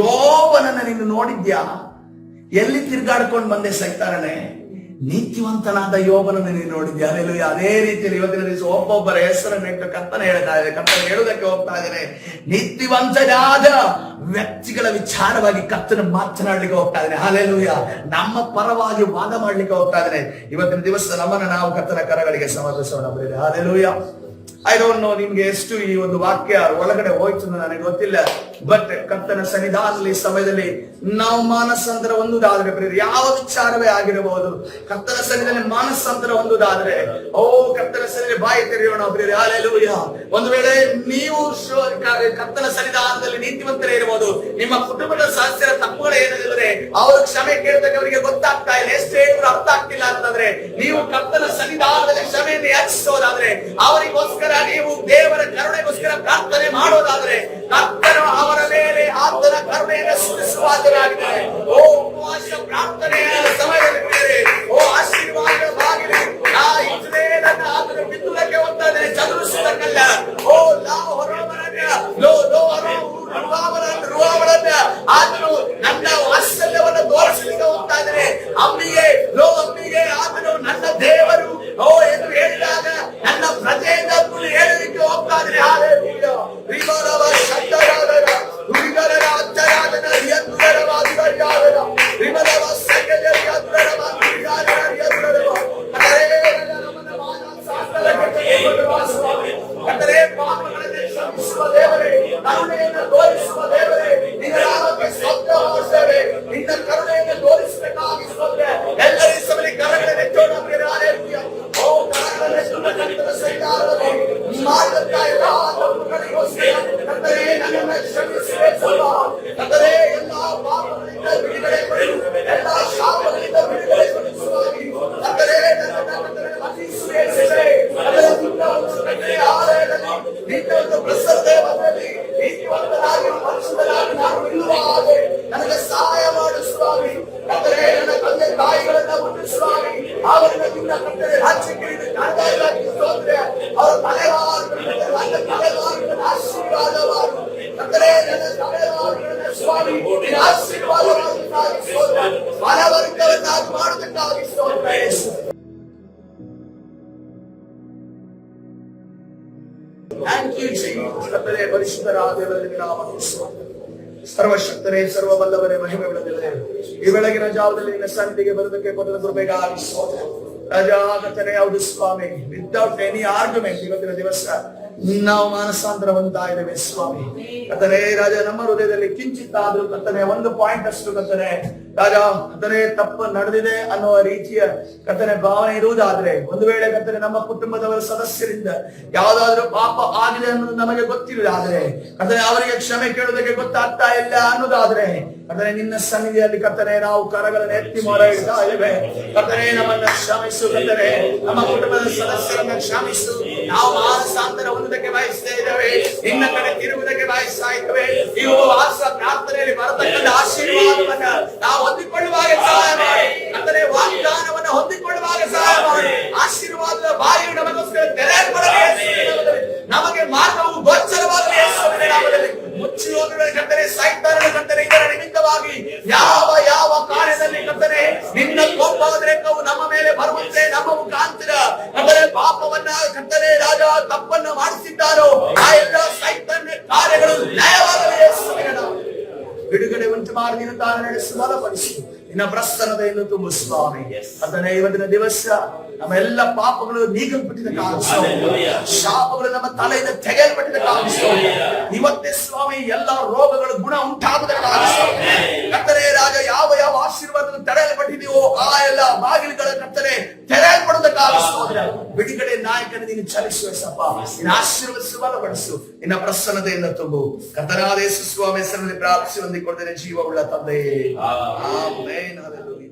ಯೋಬನನ್ನ ನೀನು ನೋಡಿದ್ಯಾ? ಎಲ್ಲಿ ತಿರ್ಗಾಡ್ಕೊಂಡು ಬಂದೆ ಸೈತಾನನೇ? ನೀತಿವಂತನಾದ ಯೋಬನನ್ನು ನೀನು ನೋಡಿದ್ಯಾ? ಹಲ್ಲೆಲೂಯಾ. ಅದೇ ರೀತಿಯಲ್ಲಿ ಇವತ್ತಿನ ದಿವಸ ಒಬ್ಬೊಬ್ಬರ ಹೆಸರನ್ನು ಇಟ್ಟು ಕರ್ತನೆ ಹೇಳ್ತಾ ಇದೆ, ಕರ್ತನೆ ಹೇಳುವುದಕ್ಕೆ ಹೋಗ್ತಾ ಇದ್ದೇನೆ. ನೀತಿವಂತನಾದ ವ್ಯಕ್ತಿಗಳ ವಿಚಾರವಾಗಿ ಕರ್ತನ ಮಾತನಾಡ್ಲಿಕ್ಕೆ ಹೋಗ್ತಾ ಇದ್ದೇನೆ. ಹಲ್ಲೆಲೂಯಾ. ನಮ್ಮ ಪರವಾಗಿ ವಾದ ಮಾಡ್ಲಿಕ್ಕೆ ಹೋಗ್ತಾ ಇದ್ದೇನೆ. ಇವತ್ತಿನ ದಿವಸ ನಮ್ಮನ್ನು ನಾವು ಕರ್ತನ ಕರಗಳಿಗೆ ಸಮರ್ಪಿಸೋಣ. ಹಲ್ಲೆಲೂಯಾ. ಐ ಡೋಂಟ್ ನೋ ನಿಮ್ಗೆ ಎಷ್ಟು ಈ ಒಂದು ವಾಕ್ಯ ಒಳಗಡೆ ಹೋಯ್ತು ನನಗೆ ಗೊತ್ತಿಲ್ಲ. ಬಟ್ ಕರ್ತನ ಸನ್ನಿಧಾನದಲ್ಲಿ ಸಮಯದಲ್ಲಿ ನಾವು ಮಾನಸಾಂತರ ಹೊಂದುವುದಾದ್ರೆ, ಯಾವ ವಿಚಾರವೇ ಆಗಿರಬಹುದು, ಕರ್ತನ ಸನ್ನಿಧಾನದಲ್ಲಿ ಮಾನಸಾಂತರ ಹೊಂದುವುದಾದ್ರೆ, ಕರ್ತನ ಸನ್ನಿಧಾನ ಬಾಯಿ ತೆರೆಯೋಣ. ಹಲ್ಲೆಲೂಯಾ. ಒಂದು ವೇಳೆ ನೀವು ಕರ್ತನ ಸನ್ನಿಧಾನದಲ್ಲಿ ನೀತಿವಂತರೇ ಇರಬಹುದು, ನಿಮ್ಮ ಕುಟುಂಬದ ಸದಸ್ಯರ ತಪ್ಪುಗಳು ಏನಿದ್ರೆ ಅವರು ಕ್ಷಮೆ ಕೇಳಿದಾಗ ಅವರಿಗೆ ಗೊತ್ತಾಗ್ತಾ ಇಲ್ಲ, ಎಷ್ಟೇ ಇವರು ಅರ್ಥ ಆಗ್ತಿಲ್ಲ ಅಂತಂದ್ರೆ, ನೀವು ಕರ್ತನ ಸನ್ನಿಧಾನದಲ್ಲಿ ಕ್ಷಮೆಯನ್ನು ಯಾಚಿಸೋದಾದ್ರೆ, ಅವರಿಗೋಸ್ಕರ ನೀವು ದೇವರ ಕರುಣೆಗೋಸ್ಕರ ಪ್ರಾರ್ಥನೆ ಮಾಡೋದಾದ್ರೆ, ಕರ್ತನು ಅವರ ಮೇಲೆ ಆತನ ಕರುಣೆಯನ್ನು ಸುರಿಸುವಾತನಾಗಿದ್ದಾರೆ. ಉಪವಾಸ ಪ್ರಾರ್ಥನೆಯ ಸಮಯದಲ್ಲಿ ಆಶೀರ್ವಾದವಾಗಲಿ. ಇಸ್ರೇಲನ್ನು ಆತನು ಬಿತ್ತುವುದಕ್ಕೆ ಹೋಗ್ತಾ ಇದ್ದಾನೆ, ಚದುರಿಸುವುದಕ್ಕಲ್ಲ. ಆತನು ನನ್ನ ವಾತ್ಸಲ್ಯವನ್ನು ತೋರಿಸಲಿಕ್ಕೆ ಹೋಗ್ತಾ ಇದ್ದಾನೆ. ಅಮ್ಮಿಗೆ ಆತನು ನನ್ನ ದೇವರು ಎಂದು ಹೇಳಿದಾಗ ನನ್ನ ಪ್ರಜೆಯಿಂದ ಹೇಳಲಿಕ್ಕೆ ಹೋಗ್ತಾ ಇದ್ದಾನೆ. ಹಲ್ಲೆಲೂಯಾ. ರಿಮಲವ ಕರ್ತನೇ, ಪಾಪಗಳನ್ನು ಕ್ಷಮಿಸುವ ದೇವರೇ, ಕರುಣೆಯನ್ನು ತೋರಿಸುವ ದೇವರೇ, ನಿನ್ನ ನಾಮಕ್ಕೆ ಸ್ತೋತ್ರ ಮಾಡುತ್ತೇವೆ. ನಿನ್ನ ಕರುಣೆಯನ್ನು ತೋರಿಸಬೇಕಾಗಿ ಸ್ತೋತ್ರ. ಎಲ್ಲರೂ ಸಭೆಯಲ್ಲಿ ಕರಗಳನ್ನು ಎತ್ತೋಣ. ಹಾಲೆಲೂಯಾ. ಓ ಕರಗಳನ್ನು ಎತ್ತುವ ಕರ್ತನ ಸನ್ನಿಧಾನದಲ್ಲಿ ಮಾಡಿದಂತ ಎಲ್ಲ ತಪ್ಪುಗಳಿಗೋಸ್ಕರ ಕರ್ತನೇ ನನ್ನನ್ನು ಕ್ಷಮಿಸುವೆ ಸ್ವಾಮಿ. ಕರ್ತನೇ, ಎಲ್ಲ ಪಾಪಗಳಿಂದ ಬಿಡುಗಡೆ ಪಡೆದು, ಎಲ್ಲ ಶಾಪಗಳಿಂದ ಬಿಡುಗಡೆ ಪಡೆದು ಸ್ವಾಮಿ. ಕರ್ತನೇ, ನನ್ನನ್ನು ಮನ್ನಿಸುವೆ ಯೇಸುವೇ. ಕರ್ತನೇ, ನಿನ್ನ ಒಂದು ಕರ್ತನೇ ಆಲಯದಲ್ಲಿ ನಿನ್ನ ಒಂದು ಪ್ರಸನ್ನತೆ ಬಂದಲ್ಲಿ ನೀತಿವಂತನಾಗಿ ಪರಿಶುದ್ಧನಾಗಿ ನಾನು ನಿಲ್ಲುವ ಹಾಗೆ ನನಗೆ ಸಹಾಯ ಮಾಡು ಸ್ವಾಮಿ. ಕರ್ತನೇ, ನನ್ನ ತಂದೆ ತಾಯಿಗಳನ್ನ ಮುಟ್ಟು ಸ್ವಾಮಿ, ಅವರನ್ನ ನಿನ್ನ ಕರ್ತನೇ ರಾಜ್ಯಕ್ಕೆ ಕಾರಣವಾಗಿ ಸ್ತೋತ್ರ. ಅವರ ತಲೆವಾರುಗಳನ್ನು ನನ್ನ ತಲೆವಾರುಗಳನ್ನು ಆಶೀರ್ವಾದವಾರು. ಕರ್ತನೇ, ನನ್ನ ತಲೆವಾರುಗಳನ್ನು ಸ್ವಾಮಿ ನಿನ್ನ ಆಶೀರ್ವಾದವಾಗಿ ಸ್ತೋತ್ರ. ಫಲವರ್ಗವನ್ನಾಗಿ ಮಾಡುವುದಕ್ಕಾಗಿ ಸ್ತೋತ್ರ ಯೇಸುವೇ. Thank you, Jesus. ಕರ್ತನೇ, ಪರಿಶುದ್ಧರಾದ ದೇವರಿಗೆ ನಾಮಕ್ಕೆ ಸ್ತೋತ್ರ. ಸರ್ವಶಕ್ತರೇ, ಸರ್ವಬಲ್ಲವರೇ, ಮಹಿಮೆಗಳ ದೇವರೇ, ಈ ಬೆಳಗಿನ ಜಾವದಲ್ಲಿ ನಿನ್ನ ಸನ್ನಿಧಿಗೆ ಬರುವುದಕ್ಕೆ ಕೊಟ್ಟ ಕೃಪೆಗಾಗಿ ಸ್ತೋತ್ರ. ರಾಜಾ ಕರ್ತನೇ, ಹೌದು ಸ್ವಾಮಿ, ವಿತೌಟ್ ಎನಿ ಆರ್ಗ್ಯುಮೆಂಟ್ ಇವತ್ತಿನ ದಿವಸ ನಾವು ಮಾನಸಾಂತರ ಹೊಂದ್ತಾ ಇದ್ದೇವೆ ಸ್ವಾಮಿ. ಕರ್ತನೇ ರಾಜ, ನಮ್ಮ ಹೃದಯದಲ್ಲಿ ಕಿಂಚಿತ್ತಾದ್ರೂ ಕರ್ತನೆ ಒಂದು ಪಾಯಿಂಟ್ ಅಷ್ಟು ಕರ್ತನೆ ರಾಜ ಕರ್ತನೆ ತಪ್ಪು ನಡೆದಿದೆ ಅನ್ನುವ ರೀತಿಯ ಕರ್ತನೆ ಭಾವನೆ ಇರುವುದಾದ್ರೆ, ಒಂದು ವೇಳೆ ಕರ್ತನೆ ನಮ್ಮ ಕುಟುಂಬದವರ ಸದಸ್ಯರಿಂದ ಯಾವ್ದಾದ್ರು ಪಾಪ ಆಗಿದೆ ಅನ್ನೋದು ನಮಗೆ ಗೊತ್ತಿರುವುದಾದ್ರೆ, ಕರ್ತನೆ ಅವರಿಗೆ ಕ್ಷಮೆ ಕೇಳುವುದಕ್ಕೆ ಗೊತ್ತಾಗ್ತಾ ಇಲ್ಲ ಅನ್ನೋದಾದ್ರೆ, ಕರ್ತನೆ ನಿನ್ನ ಸನ್ನಿಧಿಯಲ್ಲಿ ಕರ್ತನೆ ನಾವು ಕರಗಳನ್ನು ಎತ್ತಿ ಮೊರ ಇಡ್ತಾ ಇದ್ದೇವೆ. ಕರ್ತನೆ, ನಮ್ಮನ್ನ ಕ್ಷಮಿಸು. ಕರ್ತನೆ, ನಮ್ಮ ಕುಟುಂಬದ ಸದಸ್ಯರನ್ನ ಕ್ಷಮಿಸು. ನಾವು ಮಾನಸಾಂತರ ಹೊಂದಕ್ಕೆ ಬಯಸ್ತಾ ಇದ್ದೇವೆ, ನಿನ್ನ ಕಡೆ ತಿರುಗುವುದಕ್ಕೆ ಬಯಸ್ತಾ ಇದ್ದೇವೆ. ಈ ಉಪವಾಸ ಪ್ರಾರ್ಥನೆಯಲ್ಲಿ ಬರತಕ್ಕಂಥ ಆಶೀರ್ವಾದವನ್ನ ನಾವು ಹೊಂದಿಕೊಳ್ಳುವಾಗ ಸಹಾಯ ಮಾಡಿ. ಕರ್ತನೆ, ವಾಗ್ದಾನವನ್ನ ಹೊಂದಿಕೊಳ್ಳುವಾಗ ಸಹಾಯ ಮಾಡಿ. ಆಶೀರ್ವಾದದ ಬಾಯಿಯು ನಮಗೋಸ್ಕರ ತೆರೆಯಲ್ಪಡಲಿ ಯೇಸುವಿನ ನಾಮದಲ್ಲಿ. ನಮಗೆ ಮಾರ್ಗವು ಗೋಚರವಾಗಲಿ ಯೇಸುವಿನ ನಾಮದಲ್ಲಿ. ಮುಚ್ಚಿ ಹೋಗುವ ಕರ್ತನೆ ಸೈತಾನನ ಕರ್ತನೆ ಇದರ ನಿಮಿತ್ತವಾಗಿ ಯಾವ ಕಾರ್ಯದಲ್ಲಿ ಕರ್ತನೆ ನಿನ್ನ ಕೋಪೋದ್ರೇಕವು ನಮ್ಮ ಮೇಲೆ ಬರುವಂತೆ ನಮ್ಮ ಮುಖಾಂತರ ಕರ್ತನೆ ಪಾಪವನ್ನ ಕರ್ತನೆ ರಾಜ ತಪ್ಪನ್ನು ಮಾಡಿಸಿದ್ದಾರೋ ಆ ಎಲ್ಲ ಸೈತಾನ ಕಾರ್ಯಗಳು ಲಯವಾಗಲಿ ಯೇಸುವಿನ ನಾಮದಲ್ಲಿ. ಬಿಡುಗಡೆ ಉಂಟು ಮಾಡಿ ನಿನ್ನ ತಾನು ನಡೆಸಿ ಬಲಪಡಿಸಿ ನಿನ್ನ ಪ್ರಸನ್ನತೆಯನ್ನು ತುಂಬು ಸ್ವಾಮಿ. ಕರ್ತನೆ, ಇವತ್ತಿನ ದಿವಸ ನಮ್ಮ ಎಲ್ಲ ಪಾಪಗಳು ನೀಗಲ್ಪಟ್ಟಿದ ಕಾಲ, ಶಾಪಗಳು ನಮ್ಮ ತಲೆಯಿಂದ ತೆಗೆಯಲ್ಪಟ್ಟಿದ ಕಾಲ, ಇವತ್ತೇ ಸ್ವಾಮಿ ಎಲ್ಲ ರೋಗಗಳು ಗುಣ ಉಂಟಾಗುವುದರ ಕಾಲ. ಕರ್ತನೆ ರಾಜ, ಯಾವ ಆಶೀರ್ವಾದ ತಡೆಯಲ್ಪಟ್ಟಿದೆಯೋ ಆ ಎಲ್ಲ ಬಾಗಿಲುಗಳ ಕರ್ತನೆ ತೆರೆಯಲ್ಪಡುವುದ ಕಾಲ. ಬಿಡುಗಡೆ ನಾಯಕನ ನೀನು ಚಲಿಸುವ ಸಪ್ಪ, ನಿನ್ನ ಆಶೀರ್ವದಿಸು, ಬಲಪಡಿಸು, ನಿನ್ನ ಪ್ರಸನ್ನತೆಯಿಂದ ತುಂಬು. ಕರ್ತನಾದ ಯೇಸು ಸ್ವಾಮಿ ಹೆಸರಿನಲ್ಲಿ ಪ್ರಾರ್ಥಿಸಿ ಹೊಂದಿಕೊಳ್ತೇನೆ ಜೀವವುಳ್ಳ ತಂದೆಯೇ, ಆಮೆನ್. ಹಲ್ಲೆಲೂಯಾ.